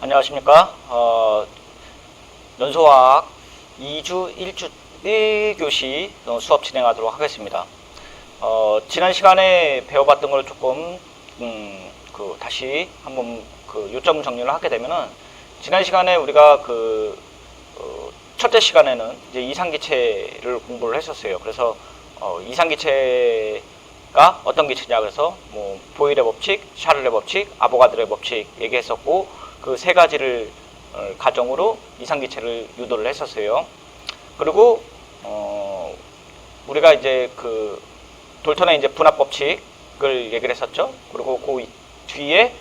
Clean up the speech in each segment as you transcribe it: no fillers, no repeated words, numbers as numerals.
안녕하십니까. 연소화학 2주 1교시 수업 진행하도록 하겠습니다. 지난 시간에 배워봤던 걸 조금 다시 한번 요점 정리를 하게 되면은, 지난 시간에 우리가 첫째 시간에는 이제 이상기체를 공부를 했었어요. 그래서 이상기체가 어떤 기체냐, 그래서 뭐 보일의 법칙, 샤를의 법칙, 아보가드로의 법칙 얘기했었고, 그 세 가지를 가정으로 이상기체를 유도를 했었어요. 그리고 우리가 이제 돌턴의 이제 분압 법칙을 얘기를 했었죠. 그리고 그 뒤에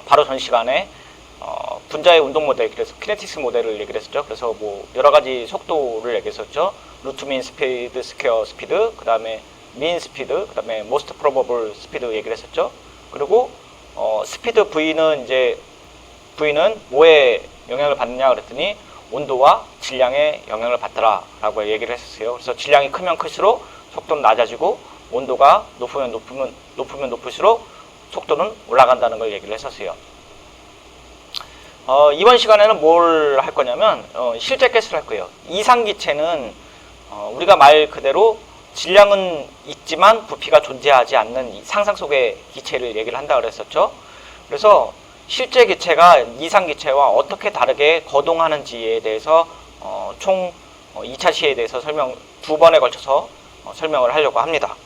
바로 전 시간에 분자의 운동 모델, 그래서 키네틱스 모델을 얘기를 했었죠. 그래서 뭐 여러 가지 속도를 얘기했었죠. 루트 민 스피드, 스퀘어 스피드, 그 다음에 민 스피드, 그 다음에 모스트 프로버블 스피드 얘기를 했었죠. 그리고 스피드 V는 뭐에 영향을 받느냐 그랬더니 온도와 질량에 영향을 받더라 라고 얘기를 했었어요. 그래서 질량이 크면 클수록 속도는 낮아지고, 온도가 높으면 높을수록 속도는 올라간다는 걸 얘기를 했었어요. 이번 시간에는 뭘 할 거냐면 실제 케이스를 할 거예요. 이상기체는 우리가 말 그대로 질량은 있지만 부피가 존재하지 않는 상상 속의 기체를 얘기를 한다 그랬었죠. 그래서 실제 기체가 이상기체와 어떻게 다르게 거동하는지에 대해서 총 2차 시에 대해서 두 번에 걸쳐서 설명을 하려고 합니다.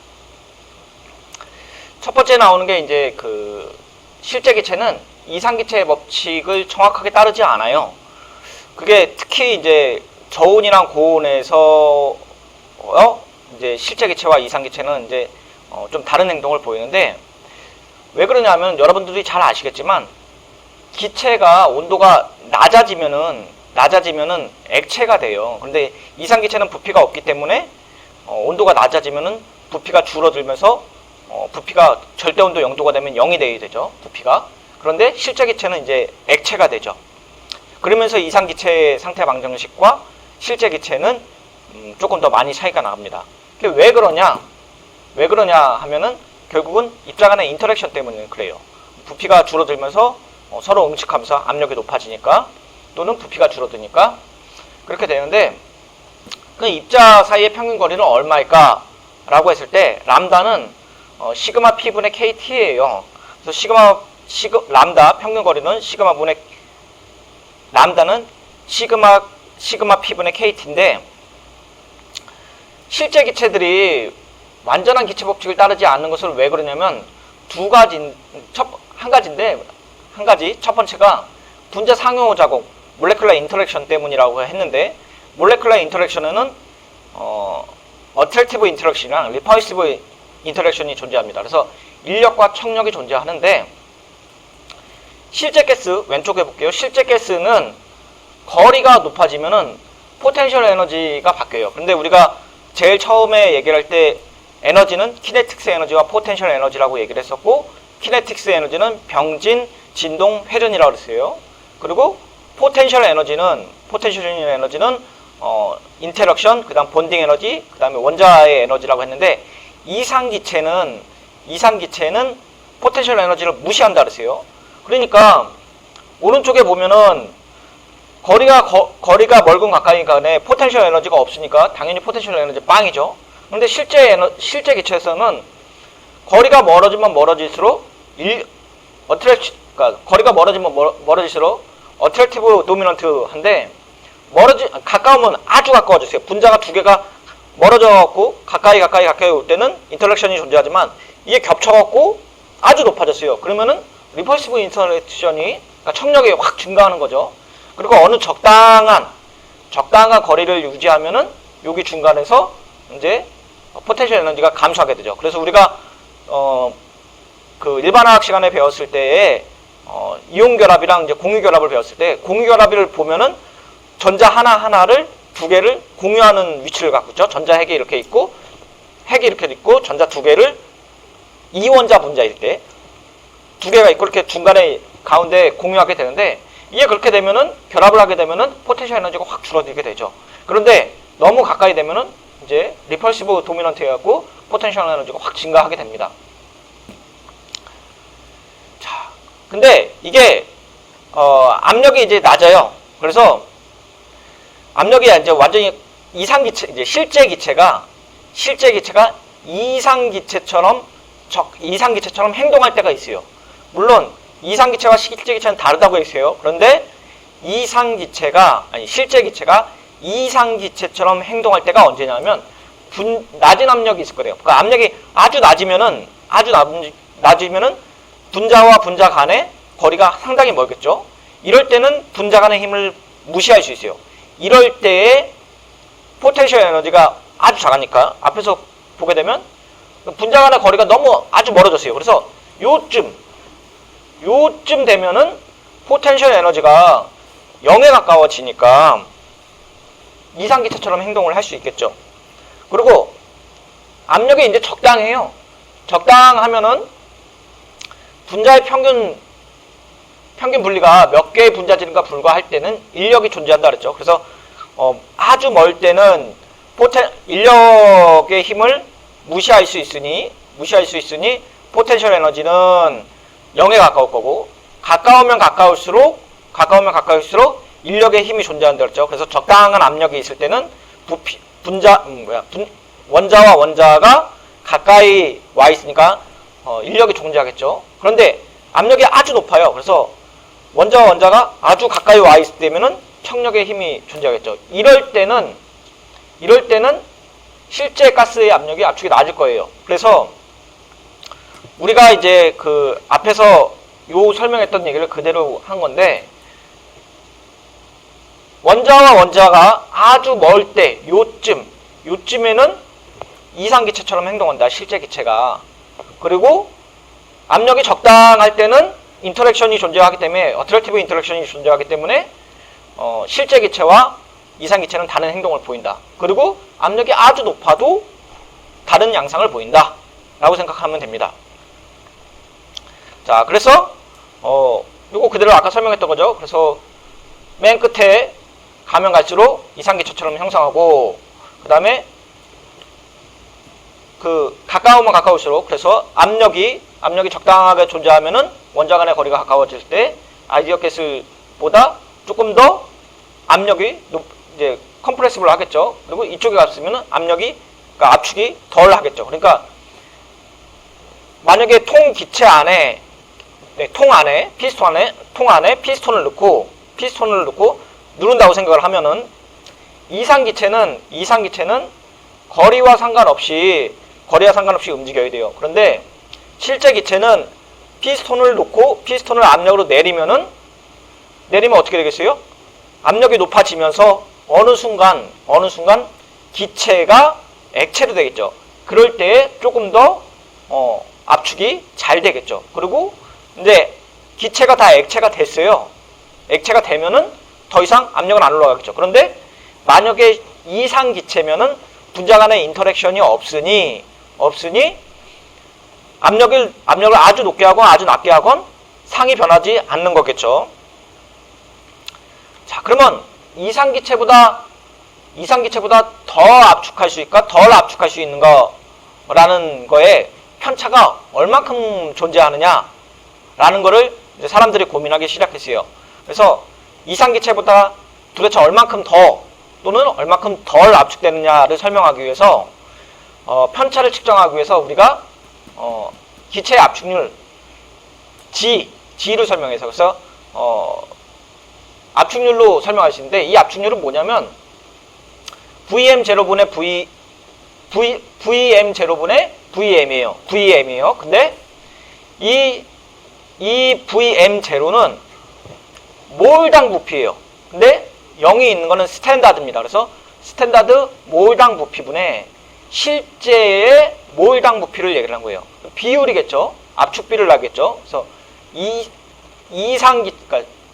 첫 번째 나오는 게 이제 실제 기체는 이상기체의 법칙을 정확하게 따르지 않아요. 그게 특히 이제 저온이랑 고온에서 이제 실제 기체와 이상기체는 이제 좀 다른 행동을 보이는데, 왜 그러냐면 여러분들이 잘 아시겠지만 기체가 온도가 낮아지면은 액체가 돼요. 그런데 이상기체는 부피가 없기 때문에 온도가 낮아지면은 부피가 줄어들면서 부피가 절대온도 0도가 되면 0이 돼야 되죠, 부피가. 그런데 실제 기체는 이제 액체가 되죠. 그러면서 이상기체의 상태 방정식과 실제 기체는 조금 더 많이 차이가 납니다. 왜 그러냐 하면은 결국은 입자 간의 인터랙션 때문에 그래요. 부피가 줄어들면서 서로 응축하면서 압력이 높아지니까, 또는 부피가 줄어드니까 그렇게 되는데, 그 입자 사이의 평균 거리는 얼마일까 라고 했을 때 람다는 시그마 P분의 KT예요. 그래서 람다 평균 거리는 시그마분의 람다는 시그마 P분의 KT인데, 실제 기체들이 완전한 기체 법칙을 따르지 않는 것은 왜 그러냐면 한 가지 첫 번째가 분자 상호 작용, 몰레큘러 인터랙션 때문이라고 했는데, 몰레큘러 인터랙션에는 어트랙티브 인터랙션이랑 리퍼시브 인터랙션이 존재합니다. 그래서 인력과 청력이 존재하는데, 실제 가스 왼쪽에 볼게요. 실제 가스는 거리가 높아지면은 포텐셜 에너지가 바뀌어요. 근데 우리가 제일 처음에 얘기를 할 때 에너지는 키네틱스 에너지와 포텐셜 에너지라고 얘기를 했었고, 키네틱스 에너지는 병진, 진동, 회전이라고 그랬어요. 그리고 포텐셜 에너지는 인터랙션, 그 다음 본딩 에너지, 그 다음에 원자의 에너지라고 했는데, 이상기체는 포텐셜 에너지를 무시한다 그랬어요. 그러니까 오른쪽에 보면은 거리가 멀건 가까이니까 포텐셜 에너지가 없으니까 당연히 포텐셜 에너지 빵이죠. 근데 실제 기체에서는 거리가 멀어지면 멀어질수록 거리가 멀어질수록 어트랙티브 도미넌트한데, 가까우면 아주 가까워졌어요. 분자가 두 개가 멀어져갖고 가까이 올 때는 인터랙션이 존재하지만, 이게 겹쳐갖고 아주 높아졌어요. 그러면은 리퍼시브 인터랙션이, 그러니까 청력이 확 증가하는 거죠. 그리고 어느 적당한 거리를 유지하면은 여기 중간에서 이제 포텐셜 에너지가 감소하게 되죠. 그래서 우리가 일반화학 시간에 배웠을 때에 이온 결합이랑 이제 공유 결합을 배웠을 때, 공유 결합을 보면은 전자 하나를 두 개를 공유하는 위치를 갖고 있죠. 전자 핵이 이렇게 있고 전자 두 개를 이원자 분자일 때 두 개가 있고 이렇게 중간에 가운데 공유하게 되는데, 이게 그렇게 되면은 결합을 하게 되면은 포텐셜 에너지가 확 줄어들게 되죠. 그런데 너무 가까이 되면은 이제 리펄시브 도미넌트 해갖고 포텐셜 에너지가 확 증가하게 됩니다. 자, 근데 이게 압력이 이제 낮아요. 그래서 압력이 이제 완전히 이상기체, 이제 실제 기체가 이상기체처럼 행동할 때가 있어요. 물론 이상기체와 실제 기체는 다르다고 했어요. 그런데 실제 기체가 이상기체처럼 행동할 때가 언제냐면 낮은 압력이 있을 거예요. 그러니까 압력이 아주 낮으면은 분자와 분자 간의 거리가 상당히 멀겠죠. 이럴 때는 분자 간의 힘을 무시할 수 있어요. 이럴 때에 포텐셜 에너지가 아주 작으니까 앞에서 보게 되면 분자 간의 거리가 너무 아주 멀어졌어요. 그래서 요쯤 되면은 포텐셜 에너지가 0에 가까워지니까 이상기체처럼 행동을 할 수 있겠죠. 그리고 압력이 이제 적당해요. 적당하면은 분자의 평균 분리가 몇 개의 분자질과 불과할 때는 인력이 존재한다 그랬죠. 그래서 아주 멀 때는 인력의 힘을 무시할 수 있으니 포텐셜 에너지는 0에 가까울 거고, 가까우면 가까울수록 인력의 힘이 존재한다 그랬죠. 그래서 적당한 압력이 있을 때는 원자와 원자가 가까이 와 있으니까 인력이 존재하겠죠. 그런데 압력이 아주 높아요. 그래서 원자와 원자가 아주 가까이 와 있을 때면은 청력의 힘이 존재하겠죠. 이럴 때는 실제 가스의 압력이 압축이 낮을 거예요. 그래서 우리가 이제 그 앞에서 요 설명했던 얘기를 그대로 한 건데, 원자와 원자가 아주 멀 때 요쯤에는 이상기체처럼 행동한다, 실제 기체가. 그리고 압력이 적당할 때는 인터랙션이 존재하기 때문에, 어트랙티브 인터랙션이 존재하기 때문에 실제 기체와 이상기체는 다른 행동을 보인다. 그리고 압력이 아주 높아도 다른 양상을 보인다 라고 생각하면 됩니다. 자, 그래서 요거 그대로 아까 설명했던 거죠. 그래서 맨 끝에 가면 갈수록 이상기체처럼 형성하고, 그 다음에 가까우면 가까울수록, 그래서 압력이 적당하게 존재하면은 원자 간의 거리가 가까워질 때 아이디어 가스보다 조금 더 압력이 이제 컴프레시블 하겠죠. 그리고 이쪽에 갔으면은 그러니까 압축이 덜 하겠죠. 그러니까 만약에 통기체 안에, 통 안에 피스톤을 넣고 누른다고 생각을 하면은 이상기체는 거리와 상관없이 움직여야 돼요. 그런데 실제 기체는 피스톤을 놓고 피스톤을 압력으로 내리면 어떻게 되겠어요? 압력이 높아지면서 어느 순간 기체가 액체로 되겠죠. 그럴 때 조금 더 압축이 잘 되겠죠. 그리고 이제 기체가 다 액체가 됐어요. 액체가 되면은 더 이상 압력은 안 올라가겠죠. 그런데 만약에 이상기체면은 분자 간의 인터랙션이 없으니 압력을 아주 높게 하건 아주 낮게 하건 상이 변하지 않는 거겠죠. 자, 그러면 이상기체보다 더 압축할 수 있을까? 덜 압축할 수 있는 거라는 거에 편차가 얼만큼 존재하느냐라는 거를 이제 사람들이 고민하기 시작했어요. 그래서 이상기체보다 도대체 얼만큼 더 또는 얼만큼 덜 압축되느냐를 설명하기 위해서 편차를 측정하기 위해서 우리가 기체의 압축률 G를 설명해서, 그래서 압축률로 설명할 수 있는데, 이 압축률은 뭐냐면 VM0분의 VM0분의 VM이에요. 근데 이 VM0는 몰당 부피예요. 근데 0이 있는 거는 스탠다드입니다. 그래서 스탠다드 몰당 부피분의 실제의 몰당 부피를 얘기를 한 거예요. 비율이겠죠. 압축비를 나겠죠. 그래서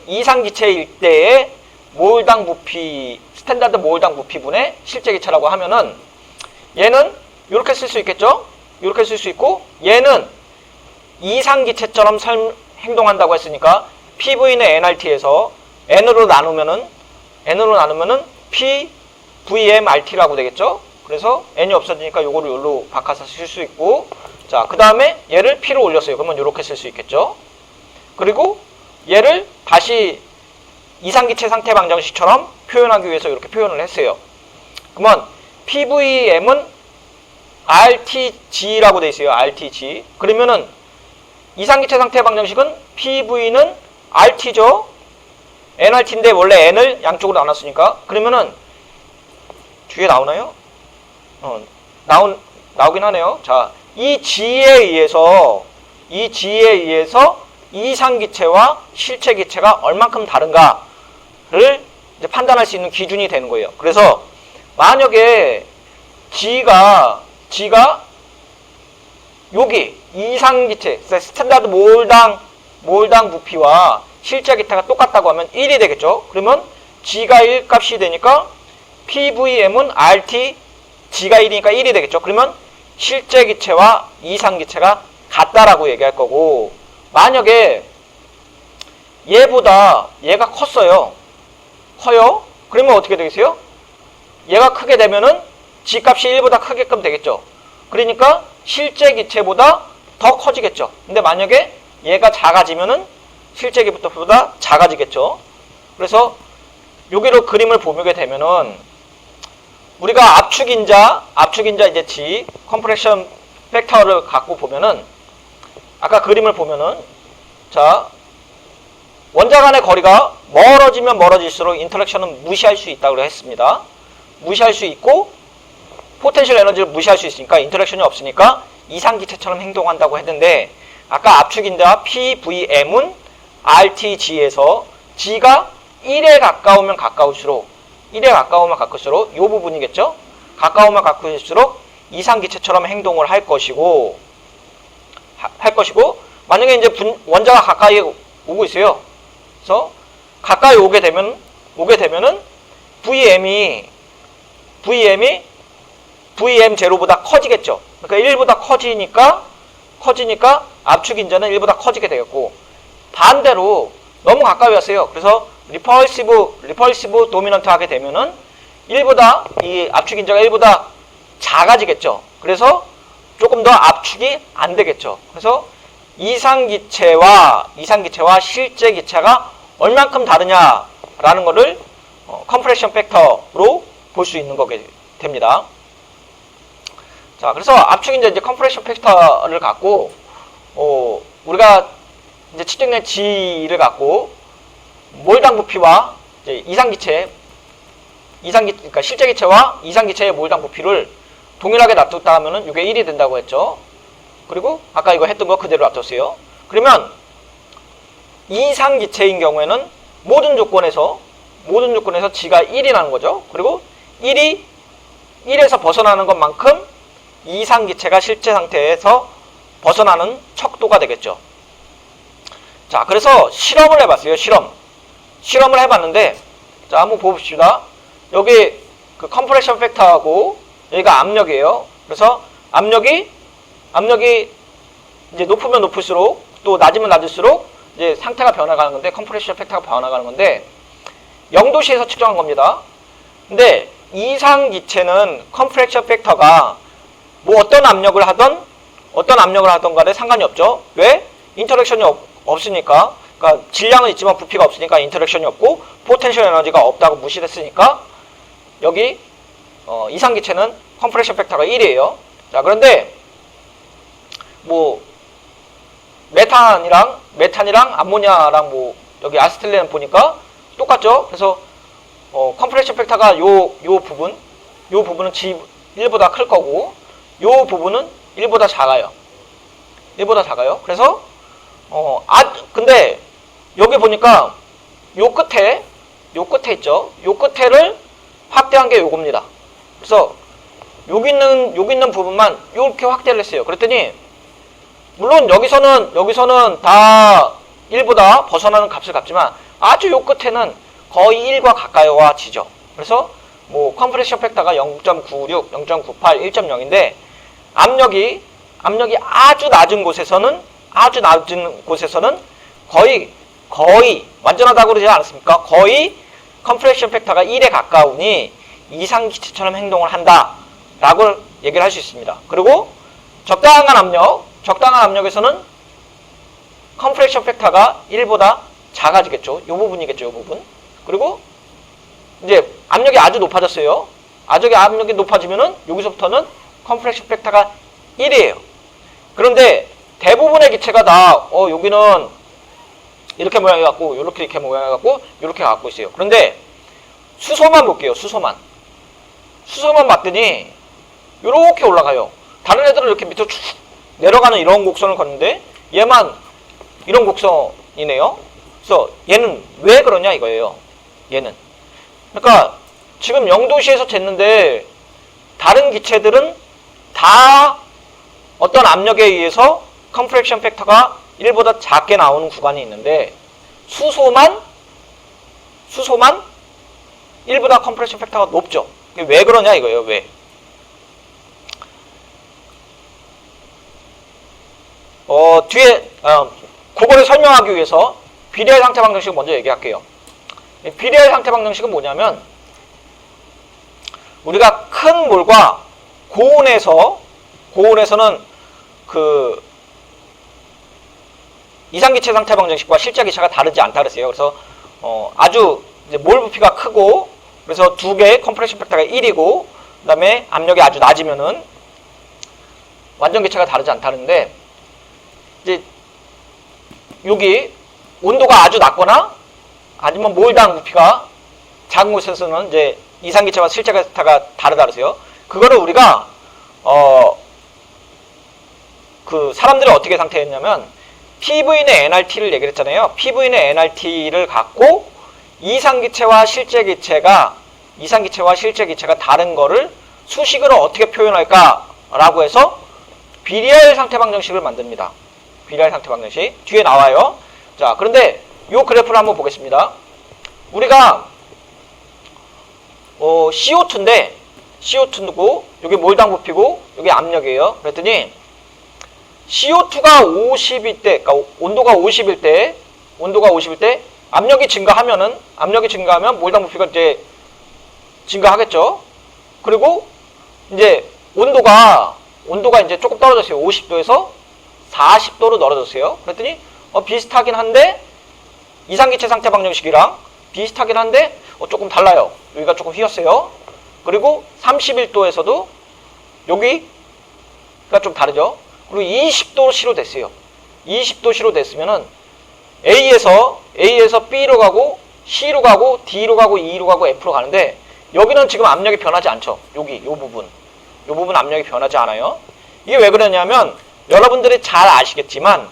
이상기체일 때의 몰당 부피, 스탠다드 몰당 부피분의 실제 기체라고 하면은 얘는 이렇게 쓸 수 있겠죠. 이렇게 쓸 수 있고, 얘는 이상기체처럼 행동한다고 했으니까 PV는 nRT에서 n으로 나누면은 PVMRT라고 되겠죠. 그래서 n이 없어지니까 요거를 여기로 바꿔서 쓸 수 있고, 자, 그 다음에 얘를 p로 올렸어요. 그러면 이렇게 쓸 수 있겠죠. 그리고 얘를 다시 이상기체 상태 방정식처럼 표현하기 위해서 이렇게 표현을 했어요. 그러면 PVM은 RTG라고 돼 있어요. RTG. 그러면은 이상기체 상태 방정식은 PV는 RT죠. nRT인데 원래 n을 양쪽으로 나눴으니까. 그러면은 뒤에 나오나요? 나오긴 하네요. 자, 이 G에 의해서 이상기체와 실체기체가 얼만큼 다른가를 이제 판단할 수 있는 기준이 되는 거예요. 그래서 만약에 G가 여기 이상기체, 스탠다드 몰당 부피와 실제기체가 똑같다고 하면 1이 되겠죠. 그러면 G가 1 값이 되니까 PVM은 RT, G가 1이니까 1이 되겠죠. 그러면 실제기체와 이상기체가 같다라고 얘기할 거고, 만약에 얘보다 얘가 커요. 그러면 어떻게 되겠어요? 얘가 크게 되면은 G 값이 1보다 크게끔 되겠죠. 그러니까 실제기체보다 더 커지겠죠. 근데 만약에 얘가 작아지면은 실제기체보다 작아지겠죠. 그래서 여기로 그림을 보게 되면은 우리가 압축인자 이제 G, 컴프레션 팩터를 갖고 보면은 아까 그림을 보면은 자, 원자 간의 거리가 멀어지면 멀어질수록 인터랙션은 무시할 수 있다고 했습니다. 무시할 수 있고 포텐셜 에너지를 무시할 수 있으니까 인터랙션이 없으니까 이상기체처럼 행동한다고 했는데 아까 압축인자 PVM은 RTG에서 G가 1에 가까우면 가까울수록 이 부분이겠죠? 가까우면 가까울수록 이상기체처럼 행동을 할 것이고 만약에 이제 원자가 가까이 오고 있어요. 그래서 가까이 오게 되면은 VM0보다 커지겠죠. 그러니까 1보다 커지니까 압축인자는 1보다 커지게 되겠고, 반대로 너무 가까이 왔어요. 그래서 리펄시브 도미넌트 하게 되면은 이 압축인자가 1보다 작아지겠죠. 그래서 조금 더 압축이 안 되겠죠. 그래서 이상기체와 실제기체가 얼만큼 다르냐라는 거를 컴프레션 팩터로 볼 수 있는 거게 됩니다. 자, 그래서 압축인자 이제 컴프레션 팩터를 갖고 우리가 이제 측정된 G를 갖고 몰당 부피와 이제 그러니까 실제기체와 이상기체의 몰당 부피를 동일하게 놔뒀다 하면은 이게 1이 된다고 했죠. 그리고 아까 이거 했던 거 그대로 놔뒀어요. 그러면 이상기체인 경우에는 모든 조건에서 G가 1이라는 거죠. 그리고 1에서 벗어나는 것만큼 이상기체가 실제 상태에서 벗어나는 척도가 되겠죠. 자, 그래서 실험을 해봤어요. 실험을 해봤는데, 자, 한번 봅시다. 여기 그 컴프레션 팩터하고 여기가 압력이에요. 그래서 압력이 이제 높으면 높을수록 또 낮으면 낮을수록 이제 상태가 변화가는 건데, 컴프레션 팩터가 변화가는 건데 0도씨에서 측정한 겁니다. 근데 이상기체는 컴프레션 팩터가 뭐 어떤 압력을 하던 간에 상관이 없죠. 왜? 인터랙션이 없으니까. 그러니까 질량은 있지만 부피가 없으니까 인터랙션이 없고 포텐셜 에너지가 없다고 무시했으니까 여기 이상기체는 컴프레션 팩터가 1이에요. 자, 그런데 뭐 메탄이랑 암모니아랑 뭐 여기 아세틸렌 보니까 똑같죠. 그래서 컴프레션 팩터가 요 부분은 G1보다 클 거고 요 부분은 1보다 작아요. 그래서 근데 여기 보니까 요 끝에 있죠. 요 끝에를 확대한 게 요겁니다. 그래서 여기 있는 부분만 이렇게 확대를 했어요. 그랬더니 물론 여기서는 다 1보다 벗어나는 값을 갖지만 아주 요 끝에는 거의 1과 가까워지죠. 그래서 뭐 컴프레션 팩터가 0.96, 0.98, 1.0인데 압력이 아주 낮은 곳에서는 거의 완전하다고 그러지 않았습니까? 거의 컴프레션 팩터가 1에 가까우니 이상기체처럼 행동을 한다라고 얘기를 할 수 있습니다. 그리고 적당한 압력에서는 컴프레션 팩터가 1보다 작아지겠죠. 이 부분이겠죠. 이 부분. 그리고 이제 압력이 아주 높아졌어요. 압력이 높아지면은 여기서부터는 컴프레션 팩터가 1이에요. 그런데 대부분의 기체가 다 여기는 이렇게 모양이 갖고 이렇게 모양이 갖고 이렇게 갖고 있어요. 그런데 수소만 볼게요. 수소만 봤더니 이렇게 올라가요. 다른 애들은 이렇게 밑으로 쭉 내려가는 이런 곡선을 걷는데 얘만 이런 곡선이네요. 그래서 얘는 왜 그러냐 이거예요. 얘는 그러니까 지금 0도씨에서 쟀는데 다른 기체들은 다 어떤 압력에 의해서 컴프레션 팩터가 1보다 작게 나오는 구간이 있는데 수소만 1보다 컴프레션 팩터가 높죠. 왜 그러냐 이거예요. 왜? 뒤에 그거를 설명하기 위해서 비례할 상태 방정식을 먼저 얘기할게요. 비례할 상태 방정식은 뭐냐면 우리가 큰 몰과 고온에서는 그 이상기체 상태 방정식과 실제 기체가 다르지 않다 그랬어요. 그래서 아주 이제 몰 부피가 크고 그래서 두 개의 컴프레션 팩터가 1이고 그다음에 압력이 아주 낮으면은 완전 기체가 다르지 않다는데 이제 여기 온도가 아주 낮거나 아니면 몰당 부피가 작은 곳에서는 이제 이상기체와 실제 기체가 다르다 그러세요. 그거를 우리가 그 사람들이 어떻게 상태했냐면 PV의 nRT를 얘기를 했잖아요. PV의 nRT를 갖고 이상기체와 실제 기체가 다른 거를 수식으로 어떻게 표현할까라고 해서 비례할 상태 방정식을 만듭니다. 비례할 상태 방정식 뒤에 나와요. 자, 그런데 요 그래프를 한번 보겠습니다. 우리가 CO2인데 여기 몰당 부피고 여기 압력이에요. 그랬더니 CO2가 50일 때, 그러니까 온도가 50일 때 압력이 증가하면 몰당 부피가 이제 증가하겠죠. 그리고 이제 온도가 이제 조금 떨어졌어요. 50도에서 40도로 떨어졌어요. 그랬더니 비슷하긴 한데 이상기체 상태 방정식이랑 비슷하긴 한데 조금 달라요. 여기가 조금 휘었어요. 그리고 31도에서도 여기가 좀 다르죠. 그리고 20도씨로 됐어요. 20도씨로 됐으면은 A에서 B로 가고 C로 가고 D로 가고 E로 가고 F로 가는데 여기는 지금 압력이 변하지 않죠. 요 부분 압력이 변하지 않아요. 이게 왜 그러냐면 여러분들이 잘 아시겠지만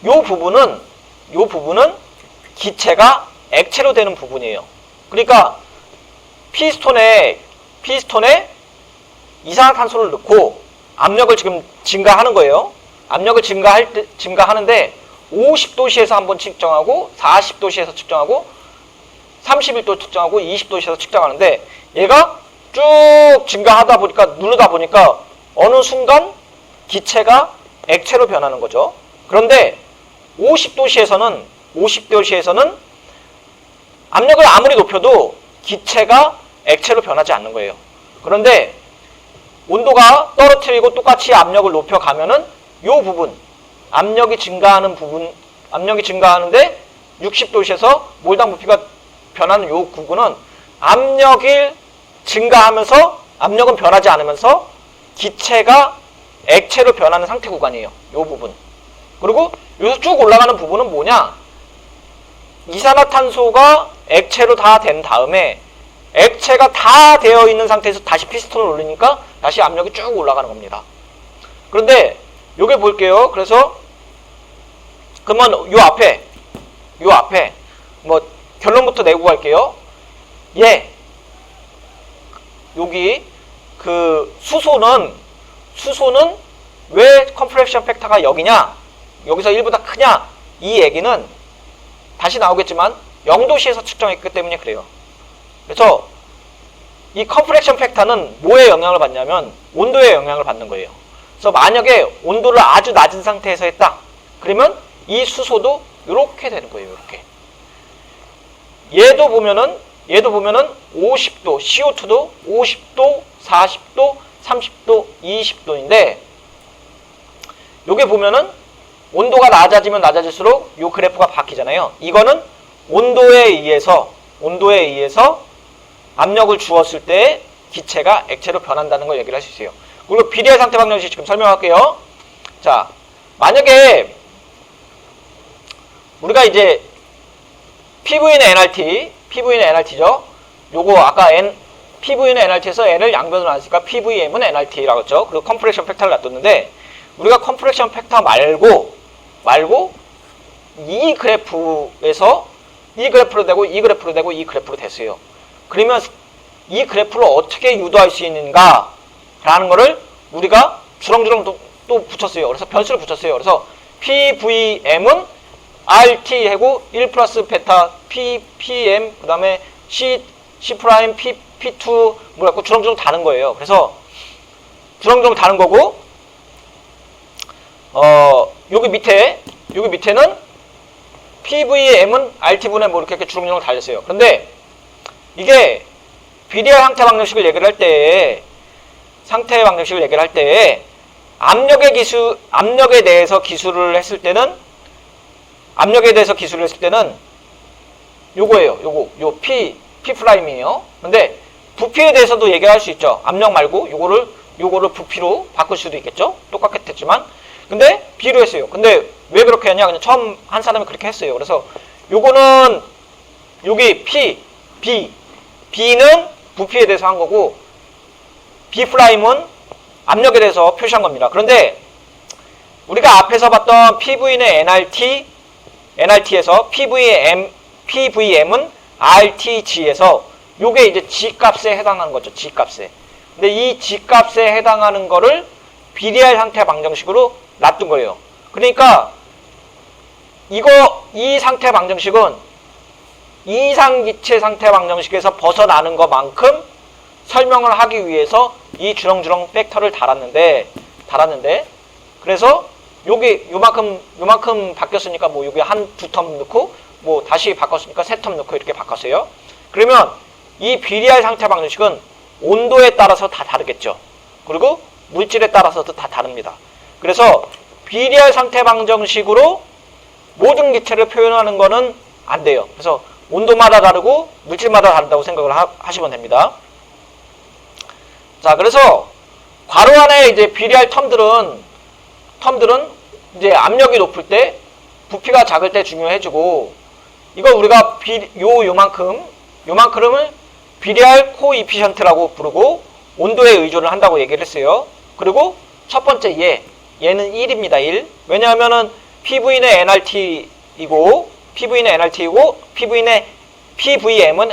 요 부분은 기체가 액체로 되는 부분이에요. 그러니까 피스톤에 이산화탄소를 넣고 압력을 지금 증가하는 거예요. 압력을 증가하는데 50도씨에서 한번 측정하고 40도씨에서 측정하고 31도 측정하고 20도씨에서 측정하는데 얘가 쭉 증가하다 보니까 누르다 보니까 어느 순간 기체가 액체로 변하는 거죠. 그런데 50도씨에서는 압력을 아무리 높여도 기체가 액체로 변하지 않는 거예요. 그런데 온도가 떨어뜨리고 똑같이 압력을 높여가면은 요 부분, 압력이 증가하는데 60도씨에서 몰당 부피가 변하는 요 부분은 압력이 증가하면서 압력은 변하지 않으면서 기체가 액체로 변하는 상태 구간이에요. 요 부분. 그리고 여기서 쭉 올라가는 부분은 뭐냐? 이산화탄소가 액체로 다 된 다음에 액체가 다 되어 있는 상태에서 다시 피스톤을 올리니까 다시 압력이 쭉 올라가는 겁니다. 그런데 요게 볼게요. 그래서 그러면 요 앞에 뭐 결론부터 내고 갈게요. 여기 그 수소는 왜 컴프레션 팩터가 여기냐? 여기서 1보다 크냐? 이 얘기는 다시 나오겠지만 0도씨에서 측정했기 때문에 그래요. 그래서 이 컴프레션 팩터는 뭐에 영향을 받냐면 온도에 영향을 받는 거예요. 그래서 만약에 온도를 아주 낮은 상태에서 했다. 그러면 이 수소도 이렇게 되는 거예요. 이렇게. 얘도 보면은 50도, CO2도 50도, 40도, 30도, 20도인데 요게 보면은 온도가 낮아지면 낮아질수록 이 그래프가 바뀌잖아요. 이거는 온도에 의해서 압력을 주었을 때 기체가 액체로 변한다는 걸 얘기를 할 수 있어요. 그리고 비례 상태 방정식 지금 설명할게요. 자, 만약에 우리가 이제 PV는 NRT죠. 요거 아까 PV는 NRT에서 N을 양변으로 나눴으니까 PVM은 NRT라고 했죠. 그리고 컴프레션 팩터를 놔뒀는데 우리가 컴프레션 팩터 말고 이 그래프에서 이 그래프로 되고 이 그래프로 되고 이 그래프로 됐어요. 그러면 이 그래프를 어떻게 유도할 수 있는가 라는 거를 우리가 주렁주렁 또 붙였어요. 그래서 변수를 붙였어요. 그래서 PVM은 RT 하고 1 플러스 베타 PPM 그 다음에 C 프라임 P2 뭐라고 주렁주렁 다는 거예요. 그래서 주렁주렁 다는 거고 여기 밑에는 PVM은 RT분의 뭐 이렇게 주렁주렁 달렸어요. 그런데 이게 비례할 상태 방정식을 얘기를 할 때 압력에 대해서 기술을 했을 때는 요거예요. 요 P 프라임이에요. 근데 부피에 대해서도 얘기할 수 있죠. 압력 말고 요거를 부피로 바꿀 수도 있겠죠. 똑같겠지만. 근데 B로 했어요. 근데 왜 그렇게 했냐? 그냥 처음 한 사람이 그렇게 했어요. 그래서 요거는 여기 B는 부피에 대해서 한 거고 B 프라임은 압력에 대해서 표시한 겁니다. 그런데 우리가 앞에서 봤던 PV는 NRT에서 PVM은 RTG에서 요게 이제 G값에 해당하는 거죠. G값에. 근데 이 G값에 해당하는 거를 비례할 상태 방정식으로 놔둔 거예요. 그러니까 이 상태 방정식은 이상기체 상태 방정식에서 벗어나는 것만큼 설명을 하기 위해서 이 주렁주렁 팩터를 달았는데 그래서 여기 요만큼 바뀌었으니까 뭐 여기 두 텀 넣고 뭐 다시 바꿨으니까 세 텀 넣고 이렇게 바꿨어요. 그러면 이 비례할 상태 방정식은 온도에 따라서 다 다르겠죠. 그리고 물질에 따라서도 다 다릅니다. 그래서 비례할 상태 방정식으로 모든 기체를 표현하는 거는 안 돼요. 그래서 온도마다 다르고 물질마다 다르다고 생각을 하시면 됩니다. 자, 그래서 괄호 안에 이제 비례할 텀들은 이제 압력이 높을 때 부피가 작을 때 중요해지고 이거 우리가 요만큼을 비례할 코이피션트라고 부르고 온도에 의존을 한다고 얘기를 했어요. 그리고 첫 번째 얘는 1입니다. 1. 왜냐하면은 PV는 NRT이고 PVM은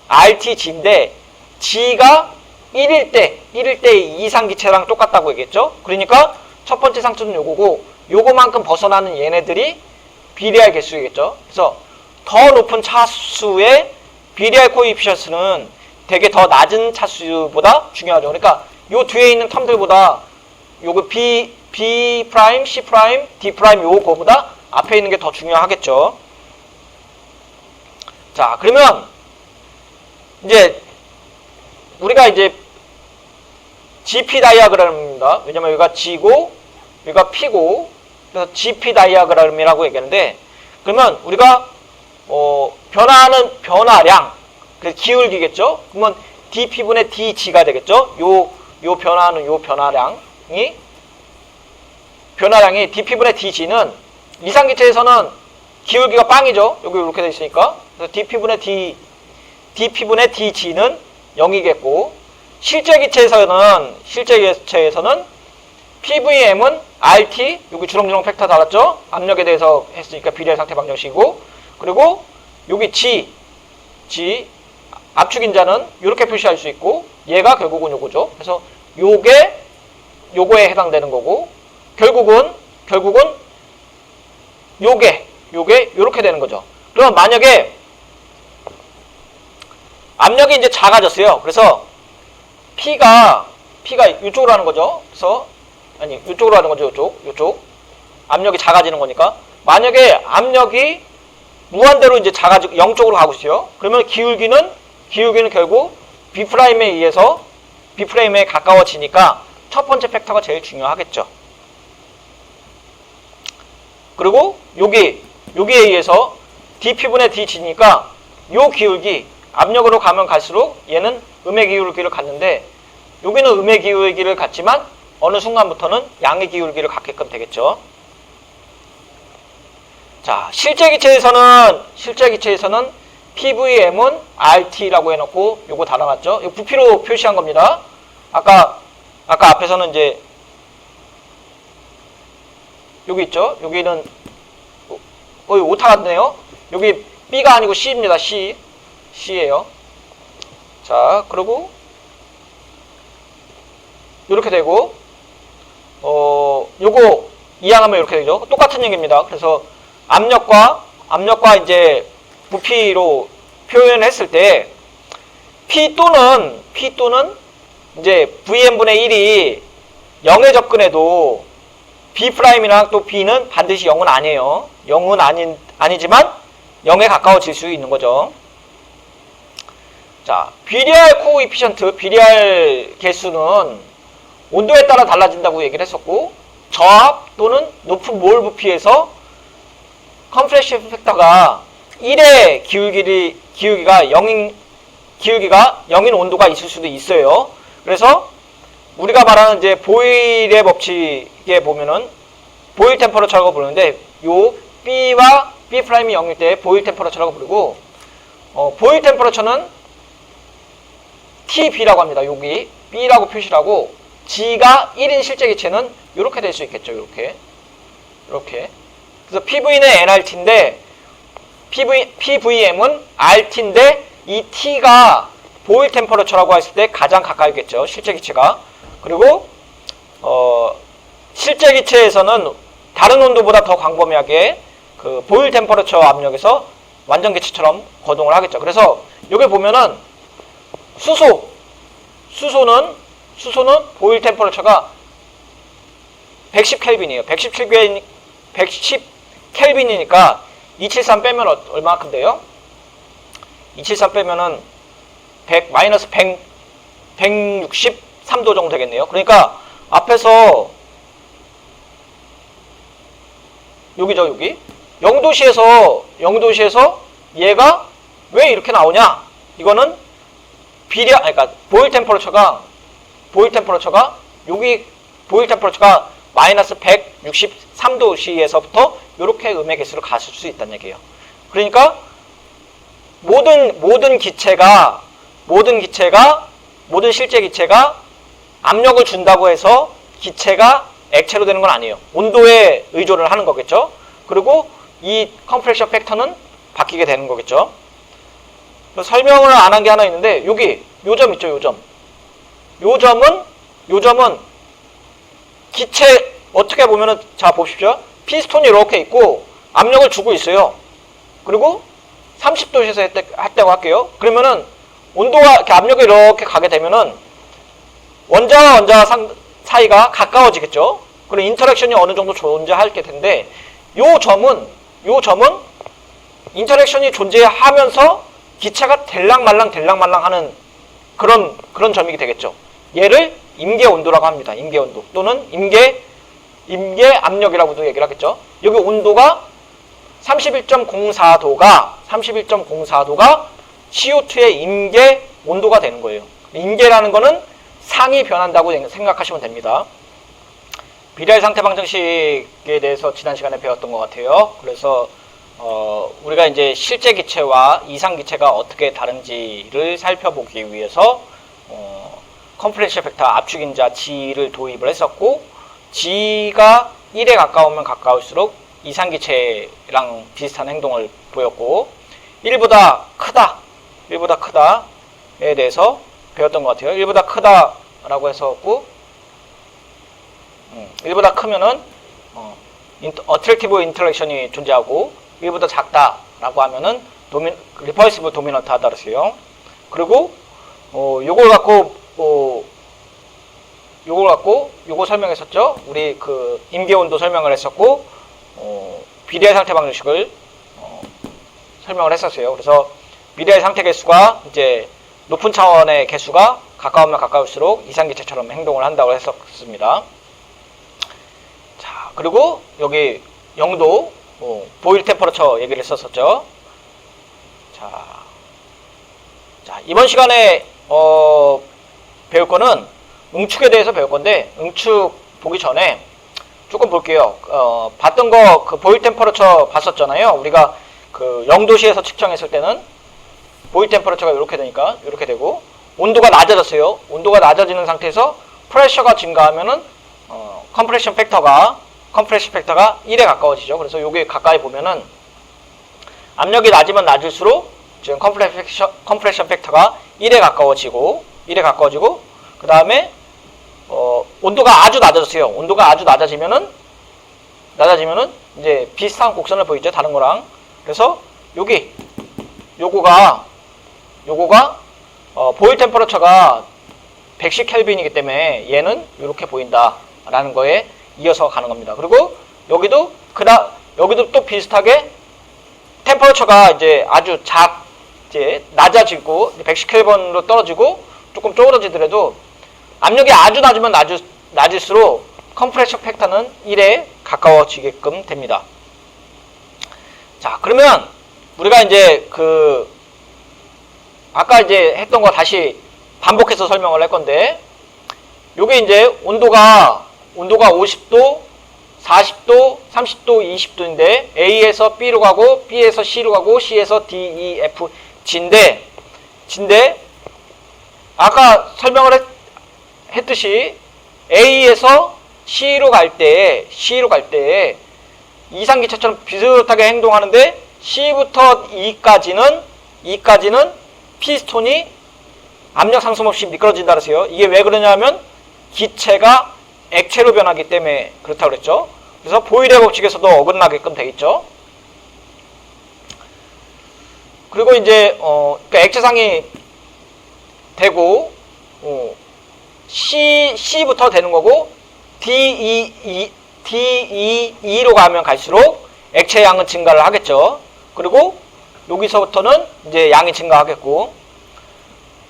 RTG인데 G가 1일 때 이상기체랑 똑같다고 얘기했죠. 그러니까 첫 번째 상수는 요거고 요거만큼 벗어나는 얘네들이 비례할 개수이겠죠. 그래서 더 높은 차수의 비례할 코이피션트는 되게 더 낮은 차수보다 중요하죠. 그러니까 요 뒤에 있는 텀들보다 요거 B 프라임, C 프라임, D 프라임 요거보다 앞에 있는 게 더 중요하겠죠. 자, 그러면 이제 우리가 이제 GP 다이아그램입니다. 왜냐면 여기가 G고 여기가 P고 그래서 GP 다이아그램이라고 얘기하는데 그러면 우리가 변화하는 변화량 그래서 기울기겠죠. 그러면 dP분의 dG가 되겠죠. 요 변화하는 변화량이 dP분의 dG는 이상기체에서는 기울기가 빵이죠. 여기 이렇게 돼 있으니까. 그래서 dP분의 dG는 0이겠고 실제 기체에서는 PVM은 RT 여기 주렁주렁 팩터 달았죠. 압력에 대해서 했으니까 비례할 상태 방정식이고 그리고 여기 G 압축인자는 이렇게 표시할 수 있고 얘가 결국은 요거죠. 그래서 요거에 해당되는 거고 결국은 요게 요렇게 되는 거죠. 그럼 만약에 압력이 이제 작아졌어요. 그래서 P가 이쪽으로 하는 거죠. 그래서 이쪽으로 하는 거죠. 요쪽 압력이 작아지는 거니까 만약에 압력이 무한대로 이제 작아지고 0쪽으로 가고 있어요. 그러면 기울기는 결국 B'에 가까워지니까 첫 번째 팩터가 제일 중요하겠죠. 그리고 여기에 의해서 dp분의 dg니까 요 기울기 압력으로 가면 갈수록 얘는 음의 기울기를 갖는데 여기는 음의 기울기를 갖지만 어느 순간부터는 양의 기울기를 갖게끔 되겠죠. 자, 실제 기체에서는 PVM은 RT라고 해놓고 요거 달아놨죠. 이거 부피로 표시한 겁니다. 아까 앞에서는 이제 여기 있죠. 여기는 거의 오타 같네요. 여기 B가 아니고 C입니다. C예요. 자, 그리고 이렇게 되고 요거 이항하면 이렇게 되죠. 똑같은 얘기입니다. 그래서 압력과 이제 부피로 표현했을 때 P 또는 이제 Vm분의 1이 0에 접근해도 B'이랑 또 B는 반드시 0은 아니에요. 0은 아니지만 0에 가까워질 수 있는 거죠. 자, 비리알 코에피션트, 비리알 개수는 온도에 따라 달라진다고 얘기를 했었고, 저압 또는 높은 몰 부피에서 컴프레션 팩터가 1의 기울기가 0인 온도가 있을 수도 있어요. 그래서 우리가 말하는 이제 보일의 법칙에 보면은 보일 템퍼러처라고 부르는데, 요 B와 B'이 0일 때 보일 템퍼러처라고 부르고, 보일 템퍼러처는 TB라고 합니다. 여기 B라고 표시를 하고, G가 1인 실제 기체는 이렇게 될 수 있겠죠. 이렇게. 그래서 PV는 nRT인데 PVM은 RT인데 이 T가 보일 템퍼러처라고 했을 때 가장 가까이겠죠. 실제 기체가. 그리고 실제 기체에서는 다른 온도보다 더 광범위하게 그 보일 템퍼러처 압력에서 완전 기체처럼 거동을 하겠죠. 그래서 여기 보면은 수소는 보일 템퍼러처가 110켈빈이에요. 110켈빈이니까 273 빼면 얼마큼 돼요? 273 빼면은 마이너스 163도 정도 되겠네요. 그러니까 앞에서 여기죠, 여기. 0도시에서 얘가 왜 이렇게 나오냐? 이거는 그러니까 보일 템퍼러처가 여기 보일 템퍼러처가 마이너스 163도씨에서부터 이렇게 음의 개수로 갔을 수 있다는 얘기예요. 그러니까 모든 실제 기체가 압력을 준다고 해서 기체가 액체로 되는 건 아니에요. 온도에 의존을 하는 거겠죠. 그리고 이 컴프레션 팩터는 바뀌게 되는 거겠죠. 설명을 안 한 게 하나 있는데 여기 요점 있죠. 요점은 기체 어떻게 보면은 자 보십시오. 피스톤이 이렇게 있고 압력을 주고 있어요. 그리고 30도에서 했다고 할게요. 그러면은 온도가 이렇게 압력이 이렇게 가게 되면은 원자와 원자 사이가 가까워지겠죠. 그리고 인터랙션이 어느 정도 존재할 게 텐데 요 점은 인터랙션이 존재하면서 기체가 될랑말랑 하는 그런 점이 되겠죠. 얘를 임계 온도라고 합니다. 임계 온도 또는 임계 압력이라고도 얘기를 하겠죠. 여기 온도가 31.04도가 CO2의 임계 온도가 되는 거예요. 임계라는 거는 상이 변한다고 생각하시면 됩니다. 비례 상태 방정식에 대해서 지난 시간에 배웠던 것 같아요. 그래서 우리가 이제 실제 기체와 이상 기체가 어떻게 다른지를 살펴보기 위해서 컴프레션 팩터 압축인자 G를 도입을 했었고, G가 1에 가까우면 가까울수록 이상 기체랑 비슷한 행동을 보였고, 1보다 크다에 대해서 배웠던 것 같아요. 1보다 크다라고 했었고, 1보다 크면은 어트랙티브 인터랙션이 존재하고, 1보다 작다라고 하면은 리퍼시브 도미넌트 하다 그랬어요. 그리고 요걸 갖고 요거 설명했었죠. 우리 그 임계 온도 설명을 했었고, 비례 상태 방정식을 설명을 했었어요. 그래서 비례 상태 개수가 이제 높은 차원의 개수가 가까우면 가까울수록 이상기체처럼 행동을 한다고 했었습니다. 자, 그리고 여기 0도 보일 템퍼러처 얘기를 했었죠. 자, 이번 시간에 배울 거는 응축에 대해서 배울 건데, 응축 보기 전에 조금 볼게요. 봤던 거 그 보일 템퍼러처 봤었잖아요. 우리가 그 0도시에서 측정했을 때는 보일 템퍼러처가 이렇게 되니까 이렇게 되고, 온도가 낮아졌어요. 온도가 낮아지는 상태에서 프레셔가 증가하면은 컴프레션 팩터가 1에 가까워지죠. 그래서 여기 가까이 보면은 압력이 낮으면 낮을수록 지금 컴프레션 팩터가 1에 가까워지고 그 다음에 온도가 아주 낮아졌어요. 온도가 아주 낮아지면은 이제 비슷한 곡선을 보이죠. 다른 거랑. 그래서 요거가 보일 템퍼러처가 110 켈빈이기 때문에 얘는 이렇게 보인다라는 거에 이어서 가는 겁니다. 그리고 여기도 또 비슷하게 템퍼러처가 이제 아주 이제 낮아지고 110 켈빈으로 떨어지고 조금 쪼그러지더라도 압력이 아주 낮으면 낮을수록 컴프레션 팩터는 1에 가까워지게끔 됩니다. 자, 그러면 우리가 이제 아까 이제 했던 거 다시 반복해서 설명을 할 건데, 요게 이제 온도가 50도, 40도, 30도, 20도인데 A에서 B로 가고 B에서 C로 가고 C에서 D, E, F, G인데 아까 설명을 했듯이 A에서 C로 갈 때 이상기체처럼 비슷하게 행동하는데 C부터 E까지는 피스톤이 압력 상승 없이 미끄러진다 그랬어요. 이게 왜 그러냐면 기체가 액체로 변하기 때문에 그렇다고 그랬죠. 그래서 보일의 법칙에서도 어긋나게끔 되겠죠. 그리고 이제 그러니까 액체상이 되고 C부터 되는 거고 DE로 가면 갈수록 액체 양은 증가를 하겠죠. 그리고 여기서부터는 이제 양이 증가하겠고,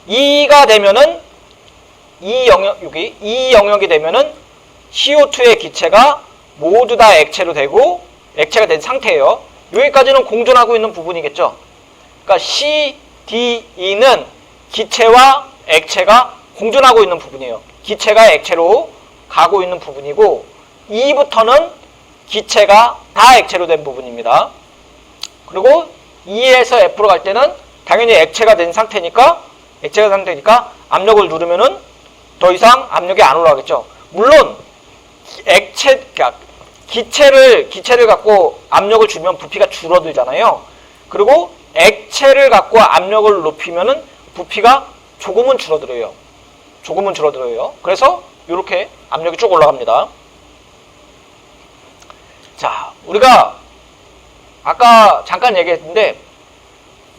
E가 되면은 E 영역이 되면은 CO2의 기체가 모두 다 액체로 되고 액체가 된 상태예요. 여기까지는 공존하고 있는 부분이겠죠. 그러니까 C, D, E는 기체와 액체가 공존하고 있는 부분이에요. 기체가 액체로 가고 있는 부분이고, E부터는 기체가 다 액체로 된 부분입니다. 그리고 E에서 F로 갈 때는 당연히 액체가 된 상태니까 압력을 누르면은 더 이상 압력이 안 올라가겠죠. 물론 그러니까 기체를 갖고 압력을 주면 부피가 줄어들잖아요. 그리고 액체를 갖고 압력을 높이면은 부피가 조금은 줄어들어요. 그래서 이렇게 압력이 쭉 올라갑니다. 자, 우리가 아까 잠깐 얘기했는데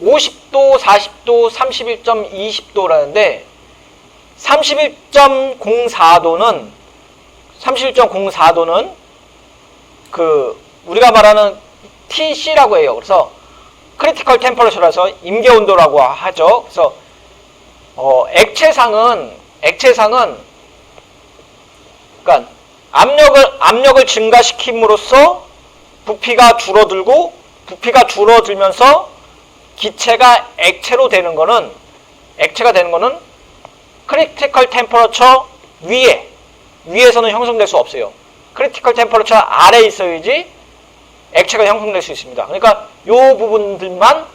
50도, 40도, 31.20도라는데 31.04도는 우리가 말하는 TC라고 해요. 그래서 크리티컬 템퍼러처라서 임계 온도라고 하죠. 그래서 액체상은 그러니까 압력을 증가시킴으로써 부피가 줄어들면서 기체가 액체가 되는 거는 크리티컬 템퍼러처 위에서는 형성될 수 없어요. 크리티컬 템퍼러처 아래에 있어야지 액체가 형성될 수 있습니다. 그러니까 요 부분들만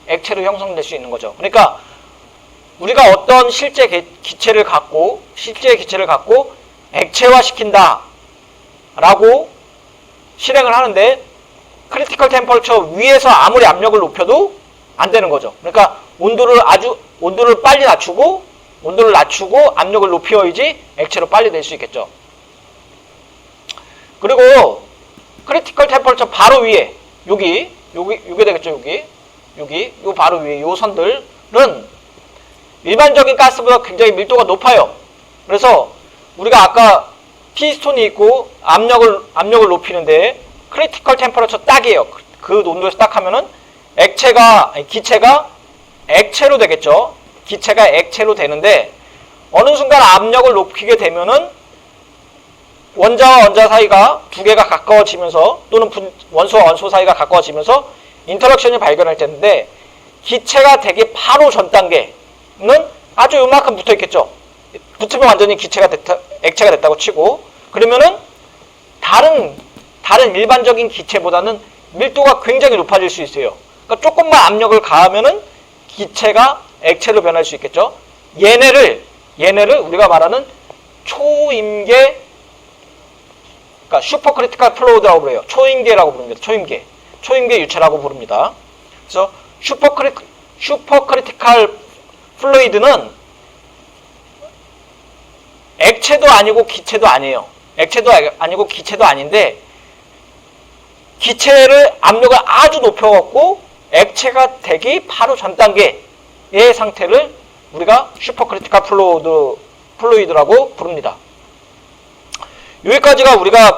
액체로 형성될 수 있는 거죠. 그러니까 우리가 어떤 실제 기체를 갖고 액체화 시킨다 라고 실행을 하는데, 크리티컬 템퍼러처 위에서 아무리 압력을 높여도 안 되는 거죠. 그러니까 온도를 빨리 낮추고 압력을 높여야지 액체로 빨리 될 수 있겠죠. 그리고 크리티컬 템퍼러처 바로 위에 요게 되겠죠. 요 바로 위에 요 선들은 일반적인 가스보다 굉장히 밀도가 높아요. 그래서 우리가 아까 피스톤이 있고 압력을 높이는데 크리티컬 템퍼러처 딱이에요. 그 온도에서 딱 하면은 기체가 액체로 되겠죠. 기체가 액체로 되는데 어느 순간 압력을 높이게 되면은 원자와 원자 사이가 두 개가 가까워지면서 또는 원소와 원소 사이가 가까워지면서 인터랙션이 발견할 때인데 기체가 되기 바로 전 단계는 아주 요만큼 붙어 있겠죠. 붙으면 완전히 액체가 됐다고 치고 그러면은 다른 일반적인 기체보다는 밀도가 굉장히 높아질 수 있어요. 그러니까 조금만 압력을 가하면은 기체가 액체로 변할 수 있겠죠. 얘네를 우리가 말하는 초임계, 그러니까 슈퍼크리티컬 플루이드라고 그래요. 초임계라고 부릅니다. 초임계 유체라고 부릅니다. 그래서 슈퍼크리티컬 플루이드는 액체도 아니고 기체도 아니에요. 액체도 아니고 기체도 아닌데 기체를 압력을 아주 높여갖고 액체가 되기 바로 전 단계의 상태를 우리가 슈퍼크리티컬 플루이드라고 부릅니다. 여기까지가 우리가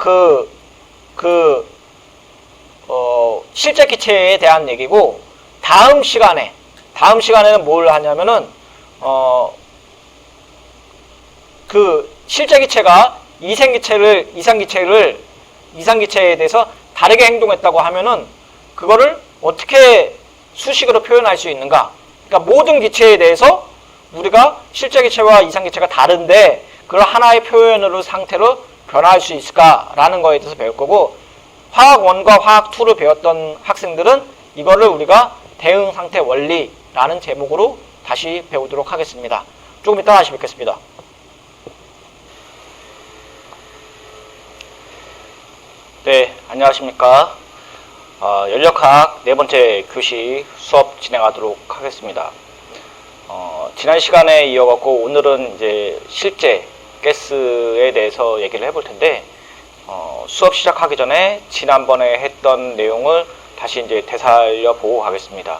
실제 기체에 대한 얘기고 다음 시간에는 뭘 하냐면은 실제 기체가 이상기체에 대해서 다르게 행동했다고 하면은 그거를 어떻게 수식으로 표현할 수 있는가? 그러니까 모든 기체에 대해서 우리가 실제 기체와 이상기체가 다른데 그걸 하나의 표현으로 상태로 변화할 수 있을까라는 거에 대해서 배울 거고 화학 1과 화학 2를 배웠던 학생들은 이거를 우리가 대응 상태 원리라는 제목으로 다시 배우도록 하겠습니다. 조금 이따 다시 뵙겠습니다. 네, 안녕하십니까. 연력학 네 번째 교시 수업 진행하도록 하겠습니다. 지난 시간에 이어갖고 오늘은 이제 실제 가스에 대해서 얘기를 해볼 텐데, 수업 시작하기 전에 지난번에 했던 내용을 다시 이제 되살려 보고 가겠습니다.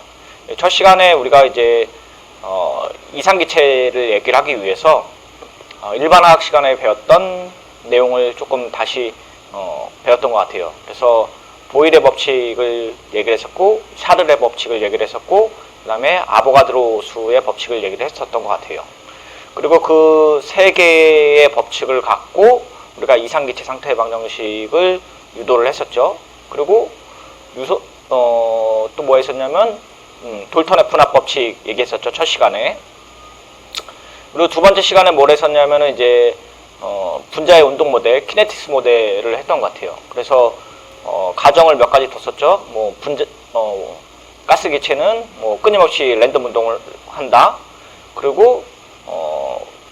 첫 시간에 우리가 이제, 이상기체를 얘기를 하기 위해서, 일반화학 시간에 배웠던 내용을 조금 다시 배웠던 것 같아요. 그래서 보일의 법칙을 얘기를 했었고 샤를의 법칙을 얘기를 했었고 그 다음에 아보가드로 수의 법칙을 얘기를 했었던 것 같아요. 그리고 그 세 개의 법칙을 갖고 우리가 이상기체 상태 방정식을 유도를 했었죠. 그리고 또 뭐 했었냐면 돌턴의 분합 법칙 얘기했었죠. 첫 시간에. 그리고 두 번째 시간에 뭘 했었냐면은 이제 분자의 운동 모델, 키네틱스 모델을 했던 것 같아요. 그래서 가정을 몇 가지 뒀었죠. 뭐 가스 기체는 뭐 끊임없이 랜덤 운동을 한다. 그리고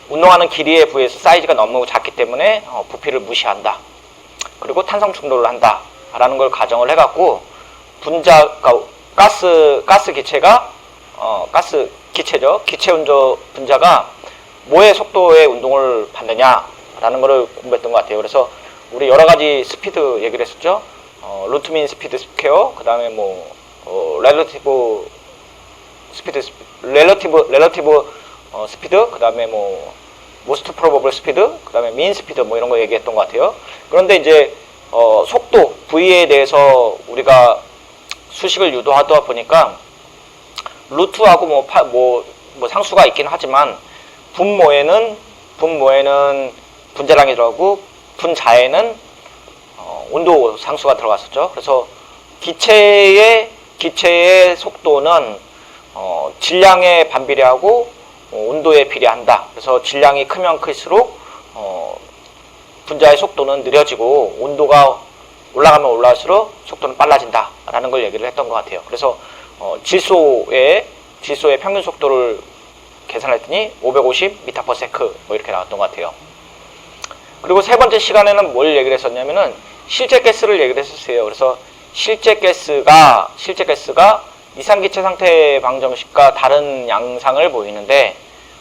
운동하는 길이에 부해서 사이즈가 너무 작기 때문에 부피를 무시한다. 그리고 탄성 충돌을 한다. 라는 걸 가정을 해갖고 가스 기체가 가스 기체죠. 기체 분자가 뭐의 속도의 운동을 받느냐 라는 거를 공부했던 것 같아요. 그래서 우리 여러 가지 스피드 얘기를 했었죠. 루트민 스피드 스퀘어, 그 다음에 뭐 렐러티브 스피드, 그 다음에 뭐 모스트 프로버블 스피드, 그 다음에 민 스피드 뭐 이런 거 얘기했던 것 같아요. 그런데 이제 속도 V에 대해서 우리가 수식을 유도하다 보니까 루트하고 뭐 상수가 있긴 하지만 분모에는 분자량이 들어가고 분자에는 온도 상수가 들어갔었죠. 그래서 기체의 속도는 질량에 반비례하고 온도에 비례한다. 그래서 질량이 크면 클수록 분자의 속도는 느려지고 온도가 올라가면 올라갈수록 속도는 빨라진다 라는 걸 얘기를 했던 것 같아요. 그래서 질소의 평균 속도를 계산했더니 550m/s 뭐 이렇게 나왔던 것 같아요. 그리고 세 번째 시간에는 뭘 얘기를 했었냐면은 실제 가스를 얘기를 했었어요. 그래서 실제 가스가 이상기체 상태 방정식과 다른 양상을 보이는데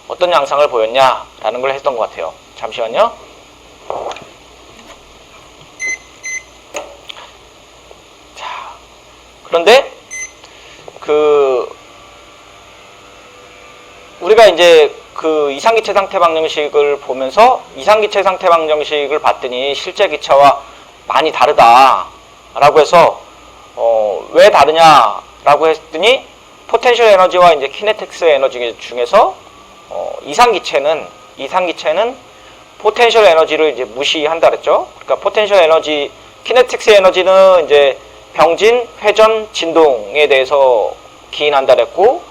어떤 양상을 보였냐라는 걸 했던 것 같아요. 잠시만요. 자, 그런데 우리가 이제 이상기체 상태 방정식을 보면서 이상기체 상태 방정식을 봤더니 실제 기체와 많이 다르다라고 해서 왜 다르냐라고 했더니 포텐셜 에너지와 이제 키네틱스 에너지 중에서 이상기체는 포텐셜 에너지를 이제 무시한다 그랬죠. 그러니까 포텐셜 에너지, 키네틱스 에너지는 이제 병진, 회전, 진동에 대해서 기인한다 그랬고,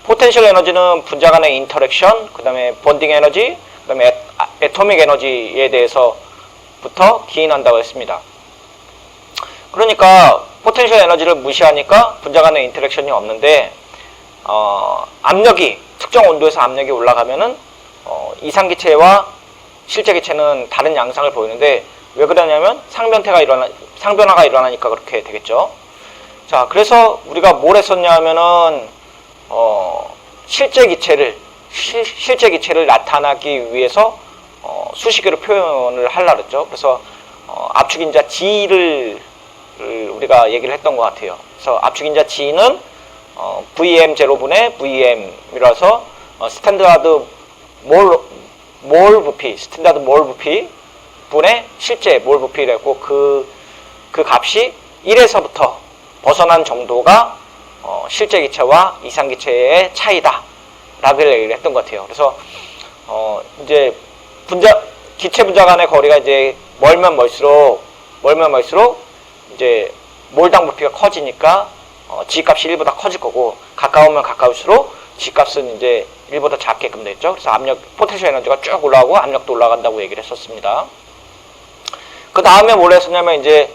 포텐셜 에너지는 분자 간의 인터랙션, 그 다음에 본딩 에너지, 그 다음에 애토믹 에너지에 대해서부터 기인한다고 했습니다. 그러니까 포텐셜 에너지를 무시하니까 분자 간의 인터랙션이 없는데, 압력이, 특정 온도에서 압력이 올라가면은 이상기체와 실제 기체는 다른 양상을 보이는데, 왜 그러냐면 상변화가 일어나니까 그렇게 되겠죠. 자, 그래서 우리가 뭘 했었냐 하면은 실제 기체를 나타나기 위해서 수식으로 표현을 하려고 했죠. 그래서 압축인자 G를 우리가 얘기를 했던 것 같아요. 그래서 압축인자 G는 VM0분의 VM이라서 스탠다드 몰 부피, 스탠다드 몰 부피 분의 실제 몰 부피라고 그 값이 1에서부터 벗어난 정도가 실제 기체와 이상 기체의 차이다 라고 얘기를 했던 것 같아요. 그래서 이제 기체 분자 간의 거리가 이제 멀면 멀수록 이제 몰당 부피가 커지니까 G 값이 1보다 커질 거고, 가까우면 가까울수록 G 값은 이제 1보다 작게끔 되겠죠. 그래서 포텐셜 에너지가 쭉 올라가고 압력도 올라간다고 얘기를 했었습니다. 그 다음에 뭘 했었냐면 이제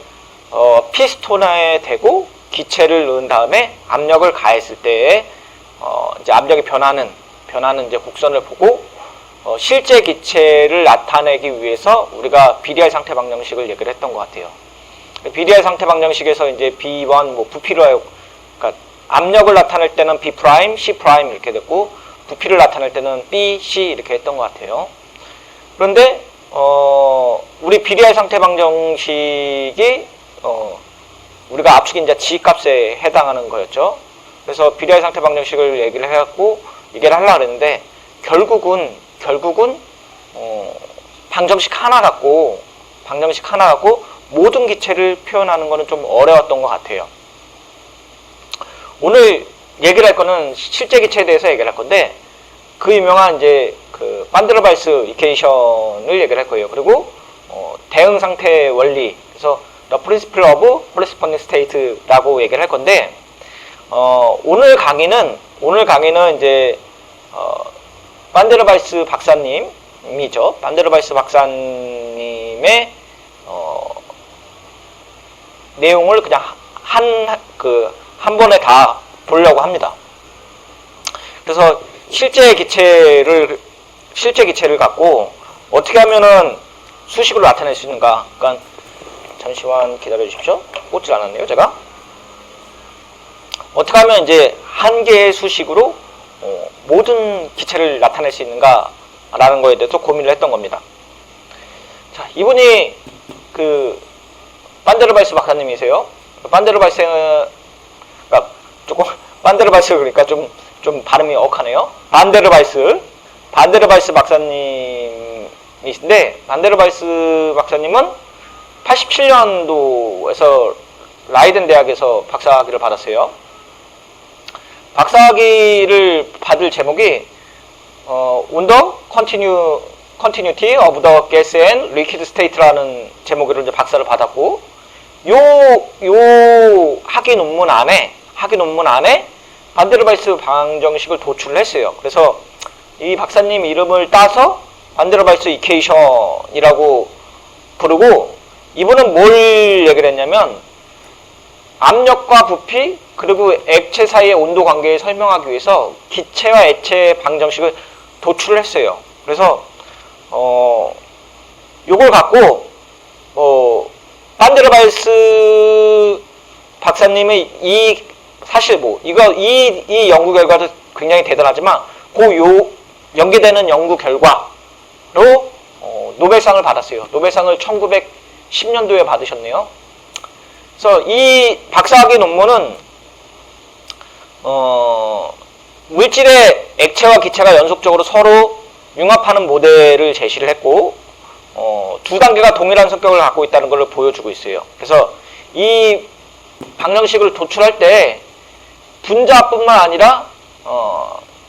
피스톤에 대고 기체를 넣은 다음에 압력을 가했을 때에 이제 압력이 변하는 이제 곡선을 보고 실제 기체를 나타내기 위해서 우리가 BDR 상태 방정식을 얘기를 했던 것 같아요. BDR 상태 방정식에서 이제 B1 부피로, 그러니까 압력을 나타낼 때는 B', C' 이렇게 됐고, 부피를 나타낼 때는 B, C 이렇게 했던 것 같아요. 그런데 우리 BDR 상태 방정식이 우리가 압축인자 G 값에 해당하는 거였죠. 그래서 BDR 상태 방정식을 얘기를 해갖고 얘기를 하려고 했는데, 결국은 방정식 하나 갖고 모든 기체를 표현하는 거는 좀 어려웠던 것 같아요. 오늘 얘기를 할 거는 실제 기체에 대해서 얘기를 할 건데, 그 유명한 이제 그 반데르발스 이퀘이션을 얘기를 할 거예요. 그리고 대응 상태 원리, 그래서 The Principle of Corresponding State라고 얘기를 할 건데, 오늘 강의는 이제 반데르발스 박사님이죠. 반데르발스 박사님의 내용을 그냥 한 번에 다 보려고 합니다. 그래서 실제 기체를 갖고 어떻게 하면은 수식으로 나타낼 수 있는가? 그러니까 잠시만 기다려 주십시오. 꽂질 않았네요, 제가. 어떻게 하면 이제 한 개의 수식으로 모든 기체를 나타낼 수 있는가라는 거에 대해서 고민을 했던 겁니다. 자, 이분이 그 반데르발스 박사님이세요. 반데르발스 그러니까 좀 발음이 억하네요. 반데르발스 박사님이신데, 반데르발스 박사님은 87년도에서 라이덴 대학에서 박사학위를 받았어요. 박사학위를 받을 제목이 On Continuity of the Gas and Liquid State라는 제목으로 이제 박사를 받았고, 요 학위 논문 안에 반데르발스 방정식을 도출을 했어요. 그래서 이 박사님 이름을 따서 반데르발스 이퀘이션이라고 부르고, 이분은 뭘 얘기를 했냐면 압력과 부피 그리고 액체 사이의 온도 관계를 설명하기 위해서 기체와 액체 방정식을 도출을 했어요. 그래서 요걸 갖고 반데르발스 박사님의 이 연구 결과도 굉장히 대단하지만 연계되는 연구 결과로 노벨상을 받았어요. 노벨상을 1910년도에 받으셨네요. 그래서 이 박사학위 논문은 물질의 액체와 기체가 연속적으로 서로 융합하는 모델을 제시를 했고, 두 단계가 동일한 성격을 갖고 있다는 것을 보여주고 있어요. 그래서 이 방정식을 도출할 때 분자뿐만 아니라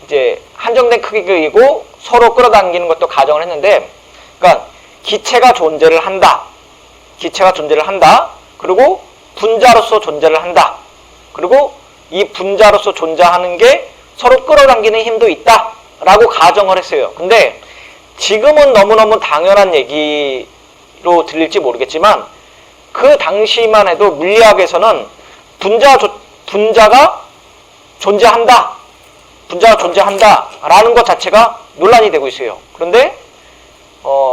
이제 한정된 크기이고 서로 끌어당기는 것도 가정을 했는데, 그러니까 기체가 존재를 한다. 기체가 존재를 한다. 그리고 분자로서 존재를 한다. 그리고 이 분자로서 존재하는 게 서로 끌어당기는 힘도 있다. 라고 가정을 했어요. 근데 지금은 너무너무 당연한 얘기로 들릴지 모르겠지만 그 당시만 해도 물리학에서는 분자가 존재한다. 분자가 존재한다. 라는 것 자체가 논란이 되고 있어요. 그런데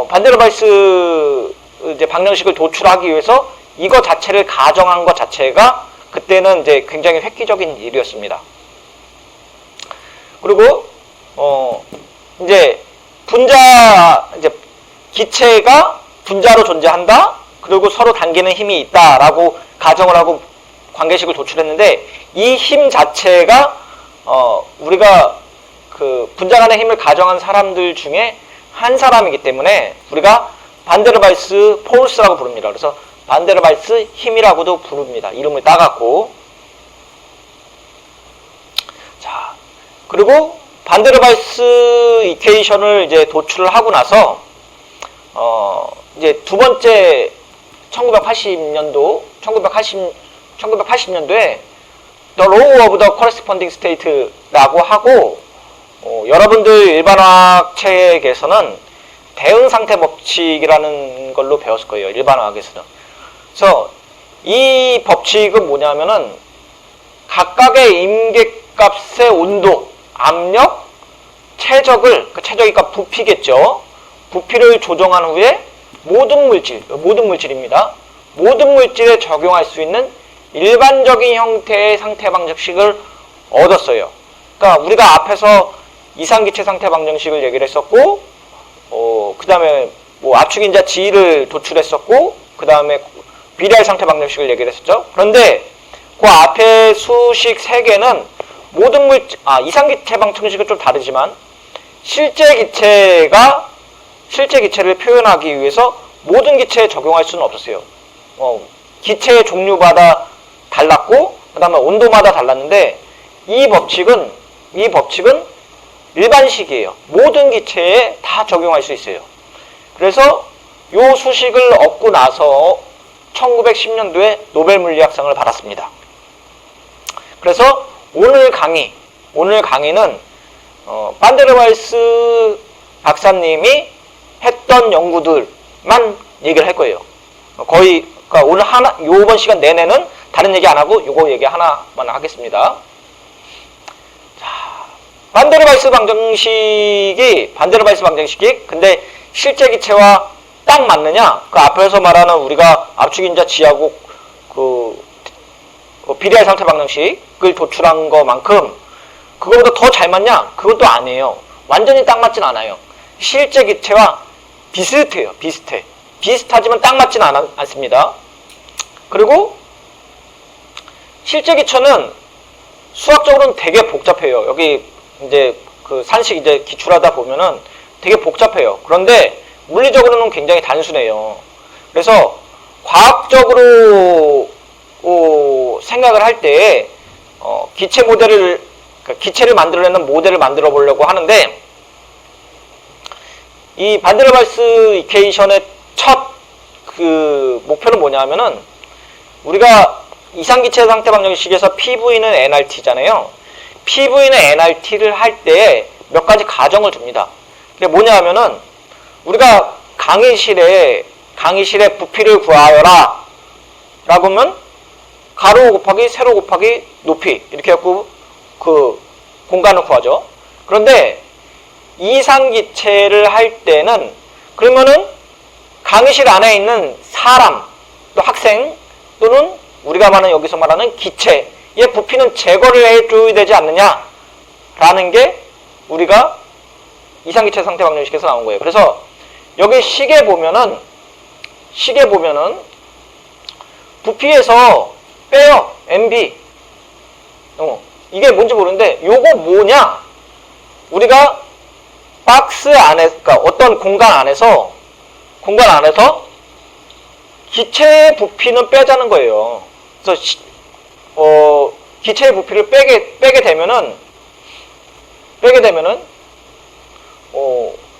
반데르발스 이제 방정식을 도출하기 위해서 이거 자체를 가정한 것 자체가 그때는 이제 굉장히 획기적인 일이었습니다. 그리고 이제 기체가 분자로 존재한다. 그리고 서로 당기는 힘이 있다라고 가정을 하고 관계식을 도출했는데 이 힘 자체가 우리가 그 분자 간의 힘을 가정한 사람들 중에 한 사람이기 때문에 우리가 반데르발스 포르스라고 부릅니다. 그래서 반데르발스 힘이라고도 부릅니다. 이름을 따갖고. 자, 그리고 반데르발스 이퀘이션을 이제 도출을 하고 나서 이제 두 번째 1980년도에 The Law of the Corresponding State라고 하고 여러분들 일반화학 책에서는 대응상태 법칙이라는 걸로 배웠을 거예요. 일반화학에서는. 그래서 이 법칙은 뭐냐면은 각각의 임계값의 온도, 압력, 최적을, 그 최적이 그러니까 부피겠죠. 부피를 조정한 후에 모든 물질입니다. 모든 물질에 적용할 수 있는 일반적인 형태의 상태 방정식을 얻었어요. 그러니까 우리가 앞에서 이상기체 상태 방정식을 얘기를 했었고, 그 다음에 뭐 압축인자 G를 도출했었고, 그 다음에 비례할 상태 방정식을 얘기를 했었죠. 그런데 그 앞에 수식 3개는 이상기체 방정식은 좀 다르지만 실제 기체를 표현하기 위해서 모든 기체에 적용할 수는 없었어요. 기체의 종류마다 달랐고, 그 다음에 온도마다 달랐는데, 이 법칙은 일반식이에요. 모든 기체에 다 적용할 수 있어요. 그래서 이 수식을 얻고 나서 1910년도에 노벨 물리학상을 받았습니다. 그래서 오늘 강의는 반데르발스 박사님이 했던 연구들만 얘기를 할 거예요. 그러니까 오늘 요번 시간 내내는 다른 얘기 안 하고 요거 얘기 하나만 하겠습니다. 자, 반데르발스 방정식이 근데 실제 기체와 딱 맞느냐? 그 앞에서 말하는 우리가 압축인자 G하고 비례할 상태 방정식을 도출한 것만큼 그거보다 더 잘 맞냐? 그것도 아니에요. 완전히 딱 맞진 않아요. 실제 기체와 비슷해요. 비슷하지만 딱 맞진 않습니다. 그리고 실제 기체는 수학적으로는 되게 복잡해요. 여기 이제 그 산식 이제 기출하다 보면은 되게 복잡해요. 그런데 물리적으로는 굉장히 단순해요. 그래서 과학적으로 생각을 할 때 기체를 만들어내는 모델을 만들어 보려고 하는데, 이 반데르발스 이퀘이션의 첫 그 목표는 뭐냐면은 우리가 이상기체 상태 방정식에서 PV는 NRT잖아요. PV는 NRT를 할 때 몇 가지 가정을 둡니다. 그게 뭐냐면은 우리가 강의실에 부피를 구하여라 라고 하면 가로 곱하기 세로 곱하기 높이 이렇게 해갖고 그 공간을 구하죠. 그런데 이상기체를 할 때는 그러면은 강의실 안에 있는 사람, 또 학생, 또는 우리가 여기서 말하는 기체의 부피는 제거를 해줘야 되지 않느냐라는 게 우리가 이상기체 상태 방정식에서 나온 거예요. 그래서 여기 식에 보면은 부피에서 빼요. MB. 이게 뭔지 모르는데 요거 뭐냐? 우리가 박스 안에, 그러니까 어떤 공간 안에서 기체의 부피는 빼자는 거예요. 그래서 기체의 부피를 빼게 되면은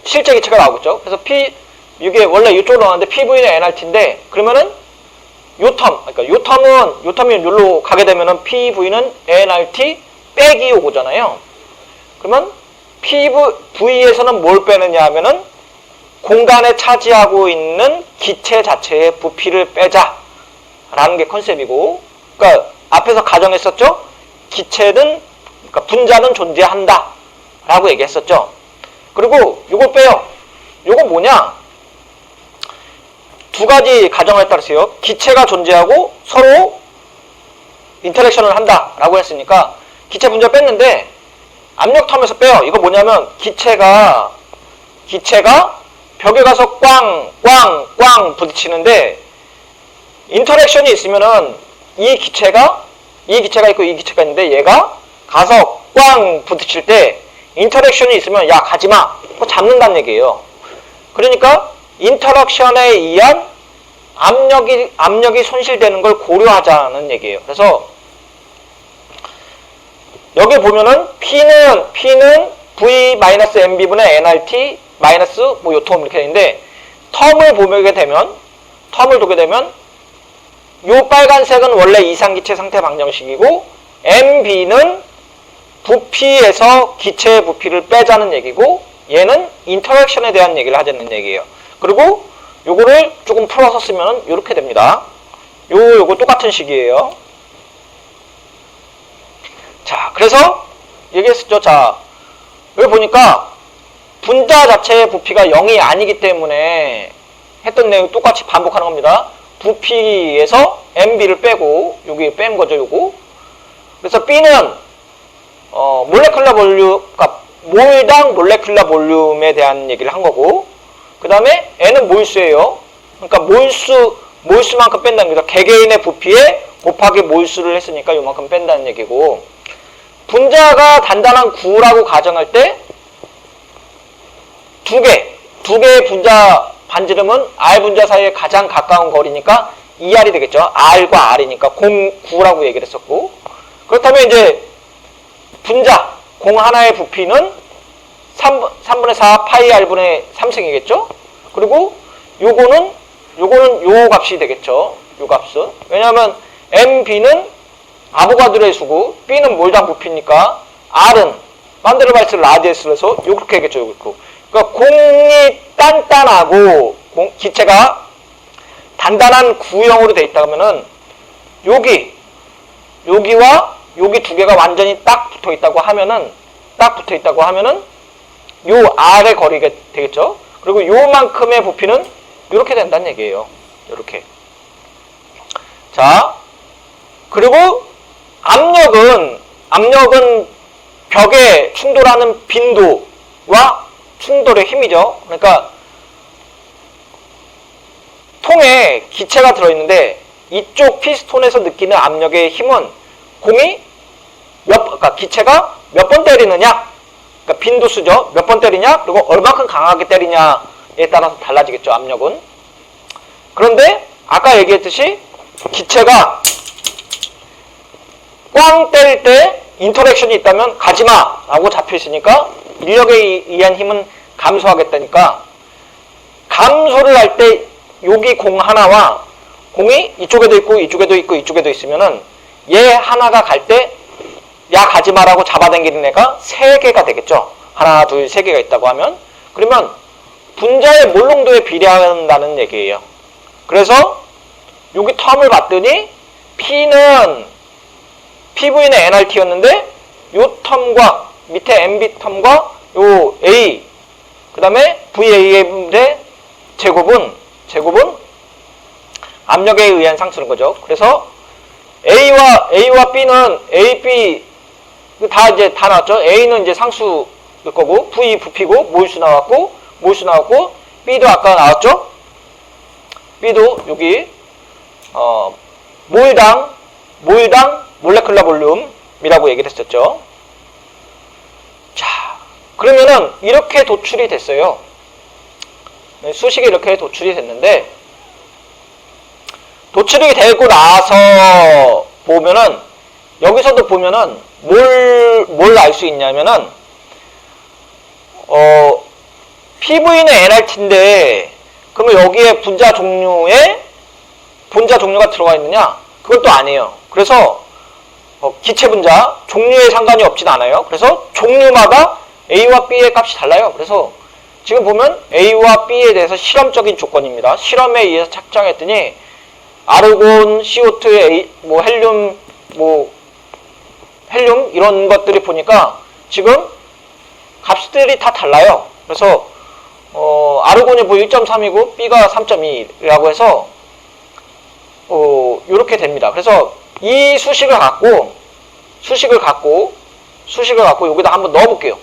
실제 기체가 나오겠죠. 그래서 이게 원래 이쪽으로 나왔는데 PV는 nRT인데 그러면은 요 텀, 그러니까 요 텀이 여기로 가게 되면은 PV는 nRT 빼기 요거잖아요. 그러면 PV에서는 뭘 빼느냐 하면은 공간에 차지하고 있는 기체 자체의 부피를 빼자 라는 게 컨셉이고, 그러니까 앞에서 가정했었죠. 기체는, 그러니까 분자는 존재한다 라고 얘기했었죠. 그리고 요걸 빼요. 요거 뭐냐, 두 가지 가정을 따르세요. 기체가 존재하고 서로 인터랙션을 한다 라고 했으니까 기체 분자 뺐는데 압력 텀에서 빼요. 이거 뭐냐면 기체가 벽에 가서 꽝 부딪히는데 인터랙션이 있으면은 이 기체가 있고 이 기체가 있는데 얘가 가서 꽝 부딪힐 때 인터랙션이 있으면 야 가지마, 그거 잡는다는 얘기예요. 그러니까 인터랙션에 의한 압력이 손실되는 걸 고려하자는 얘기예요. 그래서 여기 보면은 P는 V-MB분의 nRT 마이너스 뭐 요 텀 이렇게 되는데, 텀을 두게 되면 요 빨간색은 원래 이상기체 상태 방정식이고, MB는 부피에서 기체의 부피를 빼자는 얘기고, 얘는 인터랙션에 대한 얘기를 하자는 얘기예요. 그리고 요거를 조금 풀어서 쓰면 이렇게 됩니다. 요거 똑같은 식이에요. 자, 그래서 얘기했었죠. 자, 여기 보니까 분자 자체의 부피가 0이 아니기 때문에 했던 내용 똑같이 반복하는 겁니다. 부피에서 MB를 빼고 여기 뺀 거죠, 요거. 그래서 B는 몰레큘러 볼륨, 그러니까 몰당 몰레큘러 볼륨에 대한 얘기를 한 거고, 그 다음에 N은 몰수예요. 그러니까 몰수만큼 뺀다는 거죠. 개개인의 부피에 곱하기 몰수를 했으니까 요만큼 뺀다는 얘기고, 분자가 단단한 구라고 가정할 때 두 개의 분자 반지름은 R 분자 사이에 가장 가까운 거리니까 2R이 되겠죠. R과 R이니까 9라고 얘기를 했었고, 그렇다면 이제 분자 공 하나의 부피는 3분의 4 파이 R분의 3승이겠죠. 그리고 요거는 요 값이 되겠죠. 요 값은. 왜냐하면 MB는 아보가드로의 수고, B는 몰당 부피니까 R은 만데르발츠 라디에스를 해서 요렇게 하겠죠. 요렇게. 그러니까 공이 단단하고 기체가 단단한 구형으로 되어 있다면은 여기와 여기 두 개가 완전히 딱 붙어 있다고 하면은 요 R의 거리가 되겠죠. 그리고 요만큼의 부피는 이렇게 된다는 얘기예요. 이렇게. 자, 그리고 압력은 벽에 충돌하는 빈도와 충돌의 힘이죠. 그러니까 통에 기체가 들어있는데 이쪽 피스톤에서 느끼는 압력의 힘은 그러니까 기체가 몇 번 때리느냐, 그러니까 빈도수죠. 몇 번 때리냐, 그리고 얼마큼 강하게 때리냐에 따라서 달라지겠죠, 압력은. 그런데 아까 얘기했듯이 기체가 꽝 때릴 때 인터랙션이 있다면 가지마 라고 잡혀있으니까 인력에 의한 힘은 감소하겠다니까, 감소를 할 때 여기 공 하나와 공이 이쪽에도 있고 이쪽에도 있고 이쪽에도 있으면은 얘 하나가 갈 때 야 가지마라고 잡아당기는 애가 3개가 되겠죠. 하나, 둘, 3개가 있다고 하면, 그러면 분자의 몰농도에 비례한다는 얘기예요. 그래서 여기 텀을 봤더니 PV는 nRT였는데 요 텀과 밑에 MB 텀과 요 A, 그 다음에 VA의 제곱은 압력에 의한 상수인 거죠. 그래서 A와 B는 AB 다 나왔죠. A는 이제 상수일 거고, V 부피고, 몰수 나왔고, B도 아까 나왔죠. B도 여기 몰당 몰레큘러 볼륨이라고 얘기를 했었죠. 자, 그러면은 이렇게 도출이 됐어요. 수식이 이렇게 도출이 됐는데, 도출이 되고 나서 보면은 여기서도 보면은 뭘 알 수 있냐면은 PV는 nRT인데 그러면 여기에 분자 종류가 들어가 있느냐? 그건 또 아니에요. 그래서 기체 분자 종류에 상관이 없진 않아요. 그래서 종류마다 A와 B의 값이 달라요. 그래서 지금 보면 A와 B에 대해서 실험적인 조건입니다. 실험에 의해서 착정했더니 아르곤, CO2, 헬륨 이런 것들이 보니까 지금 값들이 다 달라요. 그래서 아르곤이 1.3이고 B가 3.2라고 해서 이렇게 됩니다. 그래서 이 수식을 갖고 여기다 한번 넣어볼게요.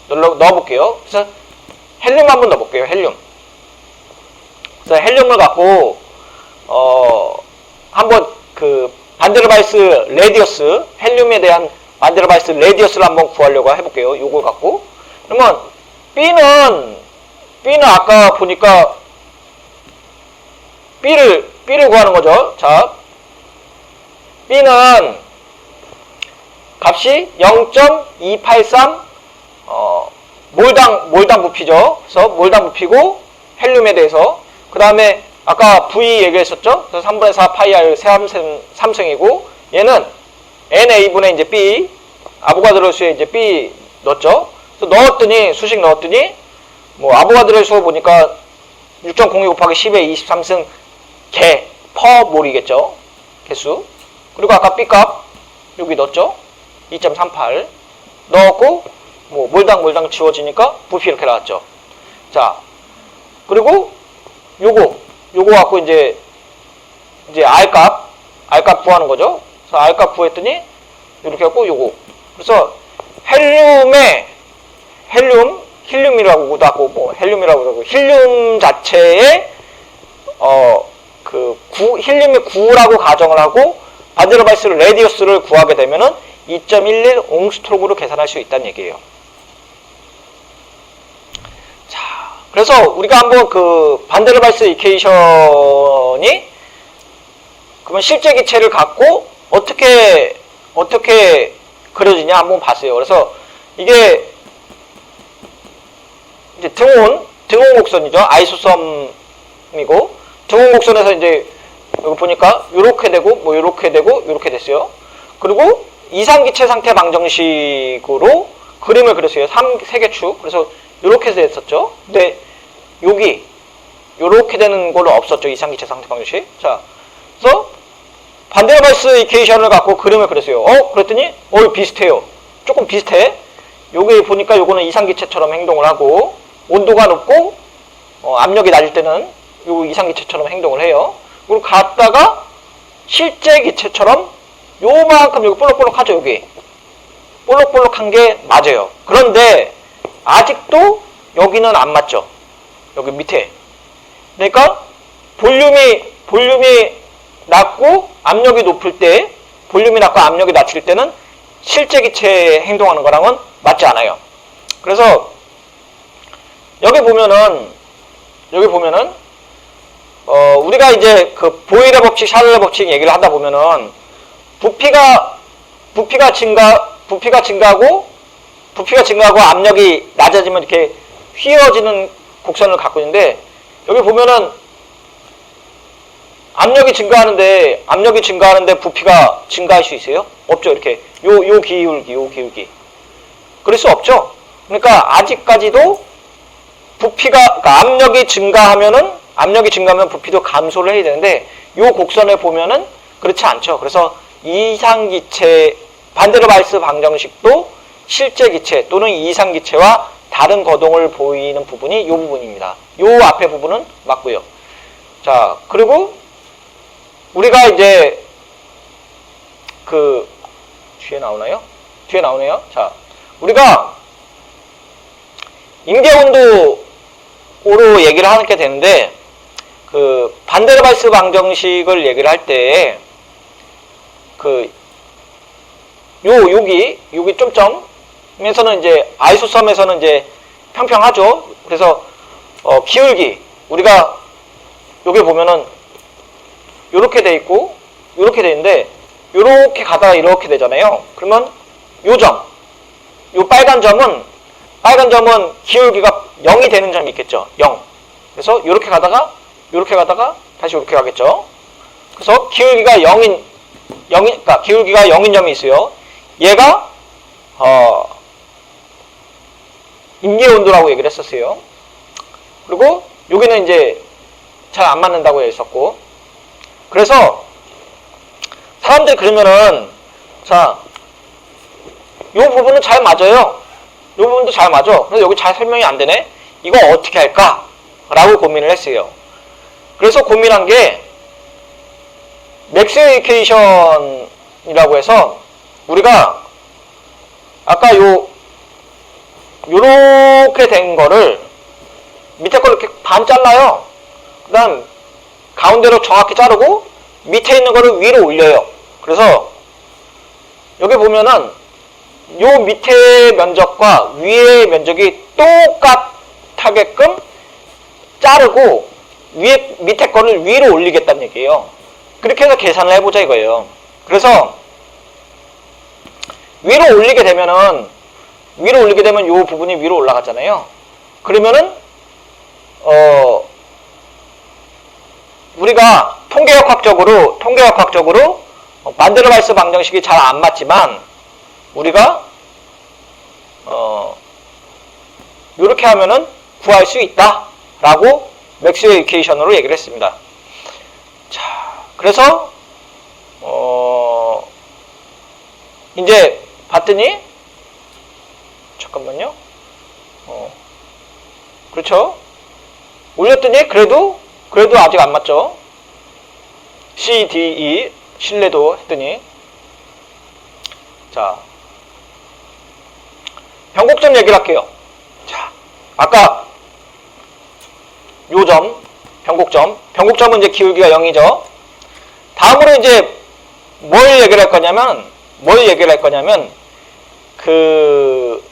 그래서 헬륨 한번 넣어볼게요. 헬륨. 그래서 헬륨을 갖고 한번 그 반데르발스 레디어스, 헬륨에 대한 반데르발스 레디어스를 한번 구하려고 해볼게요. 요걸 갖고. 그러면 B는 아까 보니까 B를 구하는 거죠. 자, B는 값이 0.283 몰당 부피죠. 그래서 몰당 부피고 헬륨에 대해서 그 다음에 아까 V 얘기했었죠. 그래서 3분의 4 파이 R 삼성이고 얘는 NA분의 이제 B 아보가드로 수에 이제 B 넣었죠. 그래서 수식 넣었더니 뭐 아보가드로 수 보니까 6.02 곱하기 10의 23승 개 퍼 몰이겠죠. 개수. 그리고 아까 B 값 여기 넣었죠. 2.38 넣었고 뭐 몰당 지워지니까 부피 이렇게 나왔죠. 자, 그리고 요거 갖고 이제 R값 구하는 거죠. 그래서 R값 구했더니 이렇게 갖고 요거. 그래서 힐륨이라고도 하고 뭐 헬륨이라고도 하고 힐륨 자체에 힐륨이 9라고 가정을 하고 반데르발스 레디어스를 구하게 되면은 2.11 옹스트롬으로 계산할 수 있다는 얘기예요. 자, 그래서 우리가 한번 그 반데르발스 이퀘이션이 그러면 실제 기체를 갖고 어떻게 그려지냐 한번 봤어요. 그래서 이게 이제 등온 곡선이죠. 아이소섬이고 등온 곡선에서 이제 여기 보니까 요렇게 되고 뭐 요렇게 되고 요렇게 됐어요. 그리고 이상기체 상태 방정식으로 그림을 그렸어요. 3개 축. 그래서 요렇게 됐었죠. 근데 여기 요렇게 되는 걸로 없었죠. 이상기체 상태 방정식. 자, 그래서 반데르발스 이퀘이션을 갖고 그림을 그렸어요. 그랬더니 비슷해요. 조금 비슷해. 여기 보니까 요거는 이상기체처럼 행동을 하고 온도가 높고 압력이 낮을 때는 요 이상기체처럼 행동을 해요. 그리고 갔다가 실제 기체처럼 요만큼 여기 볼록볼록하죠. 여기 볼록볼록한 게 맞아요. 그런데 아직도 여기는 안 맞죠. 여기 밑에. 그러니까 볼륨이 낮고 압력이 높을 때 볼륨이 낮고 압력이 낮을 때는 실제 기체에 행동하는 거랑은 맞지 않아요. 그래서 여기 보면은 우리가 이제 그 보일러 법칙, 샤를레 법칙 얘기를 하다 보면은 부피가 증가하고 압력이 낮아지면 이렇게 휘어지는 곡선을 갖고 있는데 여기 보면은 압력이 증가하는데 부피가 증가할 수 있어요? 없죠. 이렇게 요 기울기 그럴 수 없죠. 그러니까 아직까지도 그러니까 압력이 증가하면 부피도 감소를 해야 되는데 요 곡선을 보면은 그렇지 않죠. 그래서 이상기체 반데르발스 방정식도 실제 기체 또는 이상기체와 다른 거동을 보이는 부분이 이 부분입니다. 요 앞에 부분은 맞고요. 자, 그리고 우리가 이제 그 뒤에 나오나요? 뒤에 나오네요. 자, 우리가 임계온도로 얘기를 하게 되는데 그 반데르발스 방정식을 얘기를 할 때 그 여기 점점에서는 이제 아이소섬에서는 이제 평평하죠. 그래서 기울기 우리가 여기 보면은 요렇게 돼 있고 요렇게 돼 있는데 요렇게 가다가 이렇게 되잖아요. 그러면 요 빨간 점은 기울기가 0이 되는 점이 있겠죠. 0. 그래서 이렇게 가다가 다시 이렇게 가겠죠. 그래서 기울기가 0인 그러니까 기울기가 0인 점이 있어요. 얘가 임계 온도라고 얘기를 했었어요. 그리고 여기는 이제 잘 안 맞는다고 했었고, 그래서 사람들이 그러면은 자, 이 부분은 잘 맞아요. 이 부분도 잘 맞아. 그래서 여기 잘 설명이 안 되네. 이거 어떻게 할까? 라고 고민을 했어요. 그래서 고민한 게 맥스웰 이퀘이션이라고 해서 우리가 아까 요렇게 된 거를 밑에 걸 이렇게 반 잘라요. 그 다음 가운데로 정확히 자르고 밑에 있는 거를 위로 올려요. 그래서 여기 보면은 요 밑에 면적과 위의 면적이 똑같하게끔 자르고 밑에 거를 위로 올리겠다는 얘기예요. 그렇게 해서 계산을 해보자 이거예요. 그래서 위로 올리게 되면 요 부분이 위로 올라갔잖아요. 그러면은 우리가 통계역학적으로 만데르바이스 방정식이 잘 안 맞지만 우리가 이렇게 하면은 구할 수 있다라고 맥스웰 이퀘이션으로 얘기를 했습니다. 자, 그래서 이제 봤더니 잠깐만요. 그렇죠? 올렸더니 그래도 아직 안 맞죠? C, D, E 신뢰도 했더니 자, 변곡점 얘기를 할게요. 자, 아까 요점 변곡점은 이제 기울기가 0이죠. 다음으로 이제 뭘 얘기를 할 거냐면 그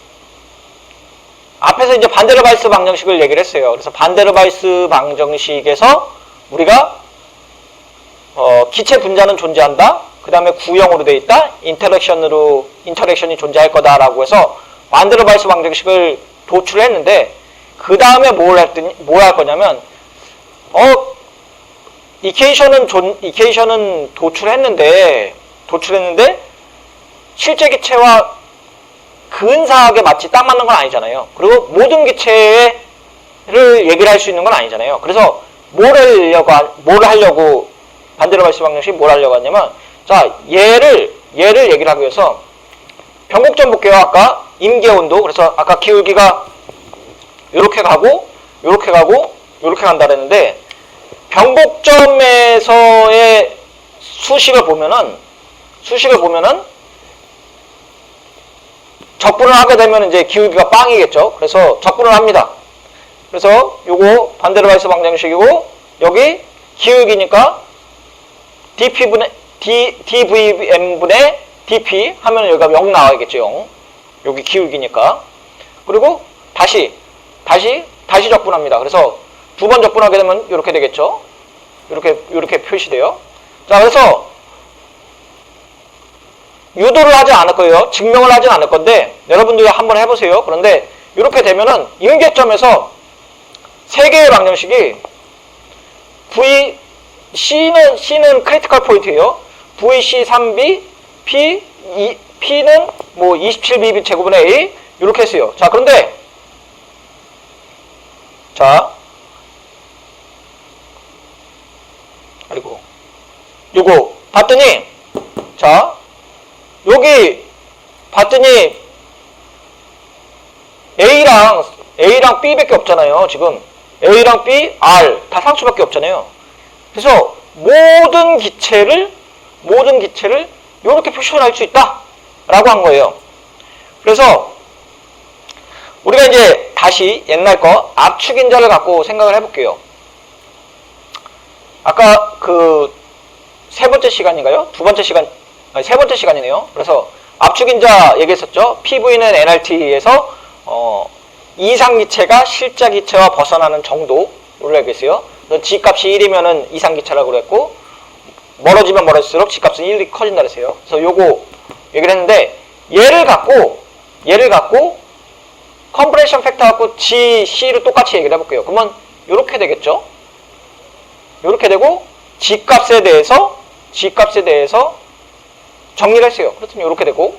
앞에서 이제 반데르바이스 방정식을 얘기를 했어요. 그래서 반데르바이스 방정식에서 우리가 기체 분자는 존재한다. 그 다음에 구형으로 되어 있다. 인터랙션이 존재할 거다라고 해서 반데르바이스 방정식을 도출했는데 그 다음에 뭘 할 거냐면 이퀘이션은 도출했는데 실제 기체와 근사하게 마치 딱 맞는 건 아니잖아요. 그리고 모든 기체를 얘기를 할 수 있는 건 아니잖아요. 그래서 뭘 하려고 반데르바이스 방정식이 뭘 하려고 하냐면 자, 얘를 얘기를 하기 위해서 변곡점 볼게요. 아까 임계온도. 그래서 아까 기울기가 요렇게 가고 요렇게 간다 그랬는데 변곡점에서의 수식을 보면은 적분을 하게 되면 이제 기울기가 빵이겠죠. 그래서 적분을 합니다. 그래서 요거 반데르바이스 방정식이고 여기 기울기니까 dVm분의 dp 하면 여기가 0 나와야겠죠. 0. 여기 기울기니까. 그리고 다시 적분합니다. 그래서 두 번 적분하게 되면 이렇게 되겠죠. 이렇게 표시돼요. 자, 그래서 유도를 하지 않을 거예요. 증명을 하진 않을 건데 여러분들이 한번 해보세요. 그런데 이렇게 되면은 임계점에서 세 개의 방정식이 C는 크리티컬 포인트예요. VC3B, P는 뭐 27BB 제곱분의 A 이렇게 했어요. 자, 그런데 요거 봤더니 여기 봤더니 A랑 B밖에 없잖아요. 지금 A랑 B, R 다 상수밖에 없잖아요. 그래서 모든 기체를 이렇게 표시할 수 있다 라고 한 거예요. 그래서 우리가 이제 다시 옛날 거 압축인자를 갖고 생각을 해볼게요. 아까 그 세 번째 시간인가요? 세 번째 시간이네요. 그래서 압축인자 얘기했었죠. PV는 NRT에서 이상기체가 실자기체와 벗어나는 정도를 얘기했어요. G값이 1이면은 이상기체라고 그랬고 멀어지면 멀어질수록 G값은 1이 커진다 그랬어요. 그래서 요거 얘기를 했는데 얘를 갖고 컴프레션 팩터 갖고 G, C를 똑같이 얘기를 해볼게요. 그러면 요렇게 되겠죠. 요렇게 되고 G값에 대해서 정리를 했어요. 그렇더니 요렇게 되고,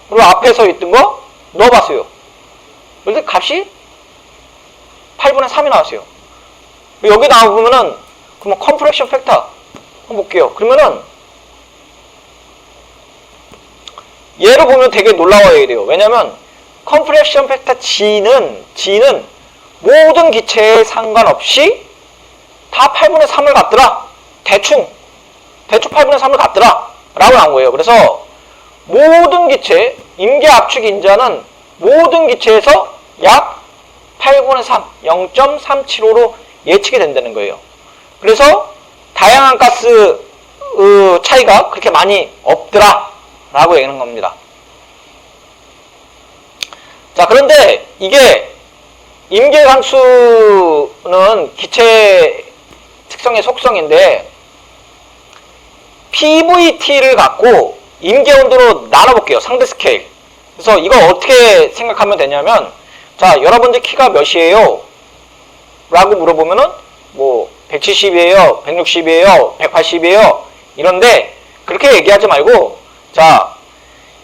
그리고 앞에서 있던 거 넣어봤어요. 그런데 값이 8분의 3이 나왔어요. 여기 나오면은 그러면 컴프레션 팩터 한번 볼게요. 그러면은 얘를 보면 되게 놀라워야 돼요. 왜냐면 컴프레션 팩터 G는 모든 기체에 상관없이 다 8분의 3을 갖더라. 대충 8분의 3을 갖더라 라고 나온 거예요. 그래서 모든 기체, 임계 압축 인자는 모든 기체에서 약 8분의 3, 0.375로 예측이 된다는 거예요. 그래서 다양한 가스 차이가 그렇게 많이 없더라 라고 얘기하는 겁니다. 자, 그런데 이게 임계상수는 기체 특성의 속성인데 PVT를 갖고 임계온도로 나눠볼게요. 상대 스케일. 그래서 이거 어떻게 생각하면 되냐면, 자, 여러분들 키가 몇이에요? 라고 물어보면은 뭐 170이에요, 160이에요, 180이에요 이런데 그렇게 얘기하지 말고, 자,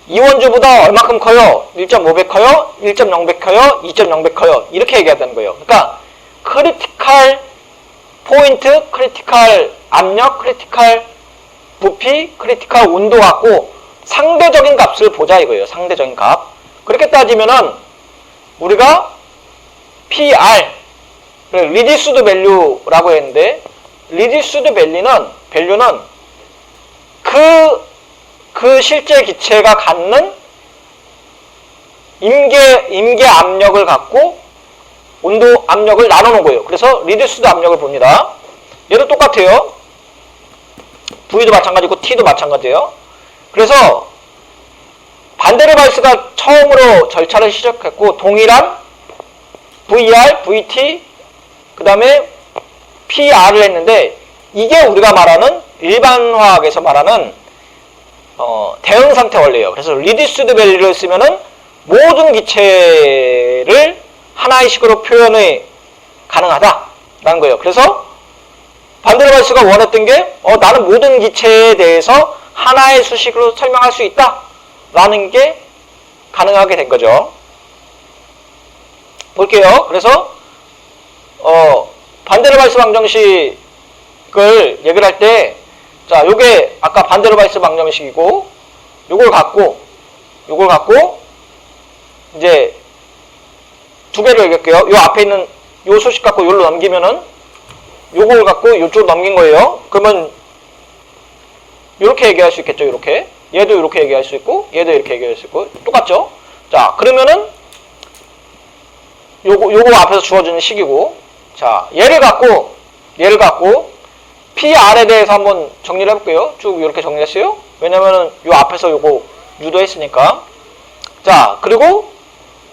이원주보다 얼마큼 커요? 1.5배 커요? 1.0배 커요? 2.0배 커요? 이렇게 얘기해야 되는 거예요. 그러니까 크리티컬 포인트, 크리티컬 압력, 크리티컬 부피, 크리티컬 온도 갖고 상대적인 값을 보자 이거예요. 상대적인 값. 그렇게 따지면은 우리가 PR, 리듀스드 밸류라고 했는데, 리듀스드 밸류는 그 실제 기체가 갖는 임계 압력을 갖고 온도 압력을 나눠놓은 거예요. 그래서 리듀스드 압력을 봅니다. 얘도 똑같아요. V도 마찬가지고 T도 마찬가지예요. 그래서 반데르발스가 처음으로 절차를 시작했고, 동일한 VR, VT, 그 다음에 PR을 했는데, 이게 우리가 말하는 일반 화학에서 말하는 대응 상태 원리예요. 그래서 리듀스드 밸류를 쓰면은 모든 기체를 하나의 식으로 표현이 가능하다라는 거예요. 그래서 반데르발스가 원했던 게 나는 모든 기체에 대해서 하나의 수식으로 설명할 수 있다 라는 게 가능하게 된 거죠. 볼게요. 그래서 반데르발스 방정식을 얘기를 할 때, 자, 요게 아까 반데르발스 방정식이고, 요걸 갖고 이제 두 개를 얘기할게요. 요 앞에 있는 요 소식 갖고 요로 넘기면은 요걸 갖고 요쪽으로 넘긴 거예요. 그러면 요렇게 얘기할 수 있겠죠. 요렇게. 얘도 요렇게 얘기할 수 있고, 얘도 이렇게 얘기할 수 있고, 똑같죠? 자, 그러면은 요거 앞에서 주어지는 식이고, 자, 얘를 갖고 PR에 대해서 한번 정리를 해볼게요. 쭉 이렇게 정리했어요. 왜냐면은 요 앞에서 요거 유도했으니까. 자, 그리고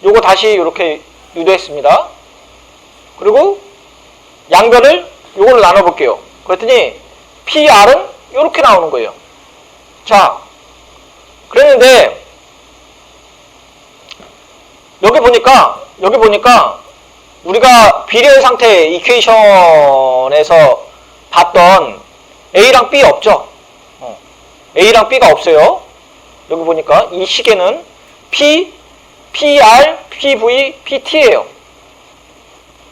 요거 다시 이렇게 유도했습니다. 그리고 양변을 요걸로 나눠볼게요. 그랬더니 PR은 요렇게 나오는 거예요. 자, 그랬는데 여기 보니까 우리가 비례 상태 이퀘이션에서 봤던 A랑 B 없죠? A랑 B가 없어요. 여기 보니까 이 식에는 P, PR, PV, PT예요.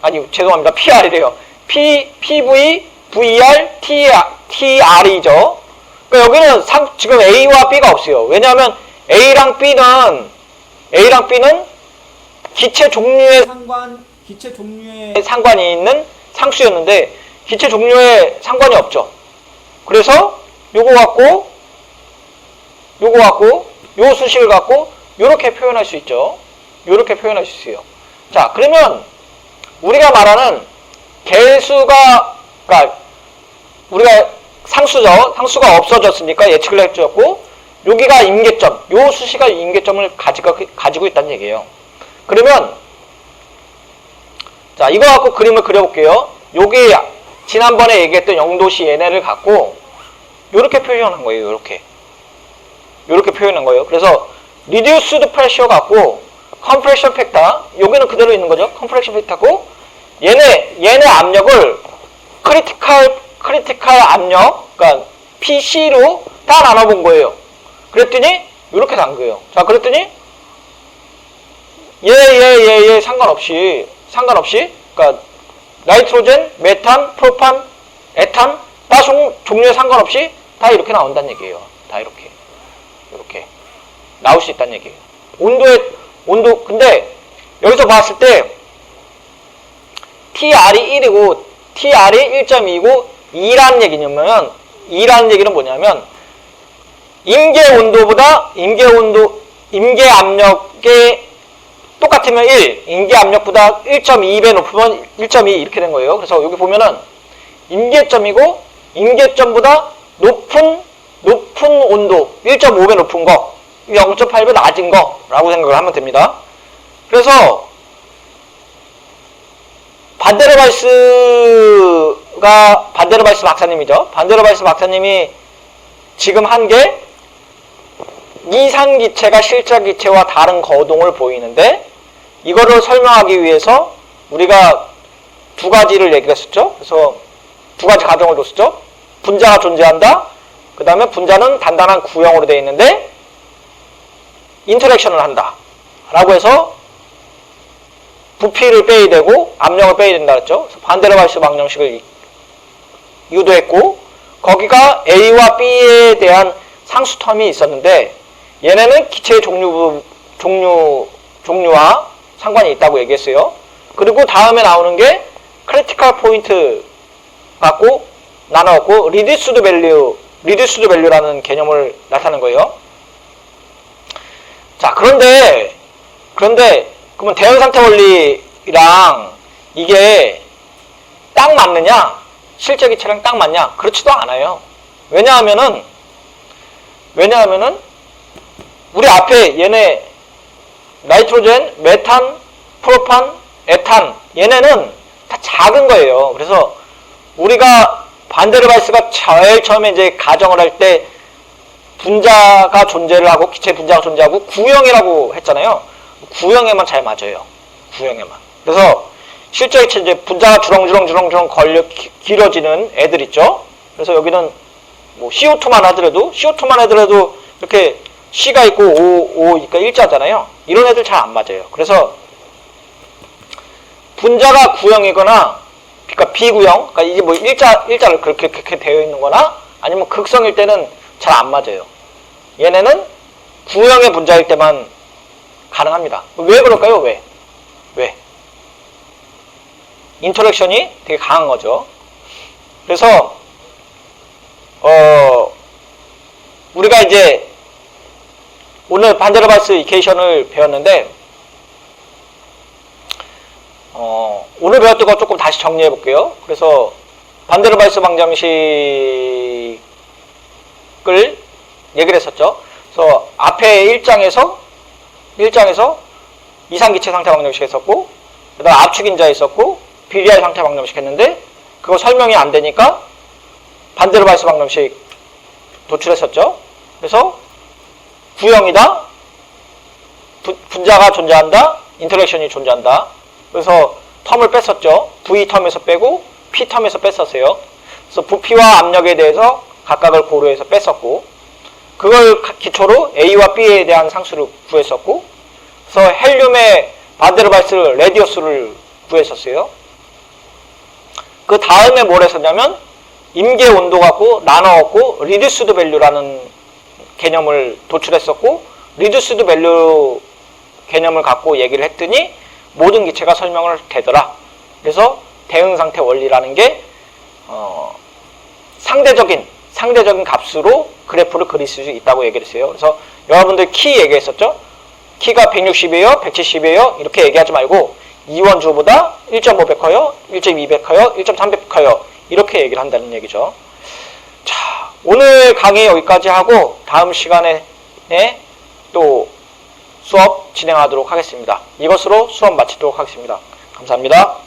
아니, 죄송합니다. PR이래요. P, PV, VR, TR이죠. 그러니까 여기는 지금 A와 B가 없어요. 왜냐하면 A랑 B는 기체 종류의 상관이 있는 상수였는데 기체 종류에 상관이 없죠. 그래서 요거 갖고 요 수식을 갖고 요렇게 표현할 수 있죠. 요렇게 표현할 수 있어요. 자, 그러면 우리가 말하는 개수가, 그러니까 우리가 상수죠. 상수가 없어졌으니까 예측을 해줬고, 여기가 임계점, 요 수식이 임계점을 가지고 있다는 얘기예요. 그러면 자, 이거 갖고 그림을 그려볼게요. 여기 지난번에 얘기했던 영도시 얘네를 갖고 요렇게 표현한 거예요. 요렇게 표현한 거예요. 그래서 reduced pressure 갖고 compression factor, 여기는 그대로 있는 거죠. compression factor고, 얘네 압력을 크리티컬 압력, 그러니까 PC로 다 나눠본 거예요. 그랬더니 이렇게 단 거예요. 자, 그랬더니 얘 상관없이, 그러니까 나이트로젠, 메탄, 프로판, 에탄 다 종류에 상관없이 다 이렇게 나온다는 얘기예요. 다 이렇게 나올 수 있다는 얘기예요. 온도 근데 여기서 봤을 때 TR이 1이고 TR이 1.2고 2라는 얘기는 뭐냐면 임계 압력에 똑같으면 1, 임계 압력보다 1.2배 높으면 1.2 이렇게 된 거예요. 그래서 여기 보면은 임계점이고 임계점보다 높은 온도 1.5배 높은 거, 0.8배 낮은 거라고 생각을 하면 됩니다. 그래서 반데르발스 박사님이죠. 반데르발스 박사님이 지금 한 게 이상기체가 실자기체와 다른 거동을 보이는데, 이거를 설명하기 위해서 우리가 두 가지를 얘기를 했었죠. 그래서 두 가지 가정을 뒀었죠. 분자가 존재한다. 그 다음에 분자는 단단한 구형으로 되어 있는데 인터랙션을 한다 라고 해서 부피를 빼야 되고 압력을 빼야 된다 그랬죠. 반데르발스 방정식을 유도했고, 거기가 A와 B에 대한 상수 텀이 있었는데 얘네는 기체의 종류와 상관이 있다고 얘기했어요. 그리고 다음에 나오는 게 크리티컬 포인트 갖고 나눠갖고 리듀스드 밸류라는 개념을 나타낸 거예요. 자, 그런데 그러면 대응상태 원리랑 이게 딱 맞느냐? 실제 기체랑 딱 맞냐? 그렇지도 않아요. 왜냐하면은 우리 앞에 얘네 나이트로젠, 메탄, 프로판, 에탄 얘네는 다 작은 거예요. 그래서 우리가 반데르발스가 제일 처음에 이제 가정을 할 때 분자가 존재를 하고 기체 분자가 존재하고 구형이라고 했잖아요. 구형에만 잘 맞아요. 구형에만. 그래서 실제 기체 이제 분자가 주렁주렁 걸려 길어지는 애들 있죠. 그래서 여기는 뭐 CO2만 하더라도 이렇게 C가 있고 O니까 일자잖아요. 이런 애들 잘 안 맞아요. 그래서 분자가 구형이거나, 그러니까 비구형, 그러니까 이게 뭐 일자로 그렇게 되어 있는 거나, 아니면 극성일 때는 잘 안 맞아요. 얘네는 구형의 분자일 때만 가능합니다. 왜 그럴까요? 왜? 인터랙션이 되게 강한 거죠. 그래서 우리가 이제 오늘 반데르발스 이퀘이션을 배웠는데, 오늘 배웠던 거 조금 다시 정리해 볼게요. 그래서 반데르발스 방정식을 얘기를 했었죠. 그래서 앞에 1장에서 이상기체 상태 방정식 했었고, 그 다음 압축인자 했었고, 비리알 상태 방정식 했는데, 그거 설명이 안 되니까 반데르발스 방정식 도출했었죠. 그래서 구형이다, 분자가 존재한다, 인터랙션이 존재한다. 그래서 텀을 뺐었죠. V 텀에서 빼고 P 텀에서 뺐었어요. 그래서 부피와 압력에 대해서 각각을 고려해서 뺐었고, 그걸 기초로 A와 B에 대한 상수를 구했었고, 그래서 헬륨의 반데르발스 레디어스를 구했었어요. 그 다음에 뭘 했었냐면 임계 온도 갖고 나눠갖고 리듀스드 밸류라는 개념을 도출했었고, 리듀스드 밸류 개념을 갖고 얘기를 했더니 모든 기체가 설명을 되더라. 그래서 대응상태 원리라는 게 상대적인 값으로 그래프를 그릴 수 있다고 얘기를 했어요. 그래서 여러분들 키 얘기했었죠. 키가 160이에요, 170이에요 이렇게 얘기하지 말고 2원주보다 1.5배 커요, 1.2배 커요, 1.3배 커요 이렇게 얘기를 한다는 얘기죠. 자, 오늘 강의 여기까지 하고 다음 시간에 또 수업 진행하도록 하겠습니다. 이것으로 수업 마치도록 하겠습니다. 감사합니다.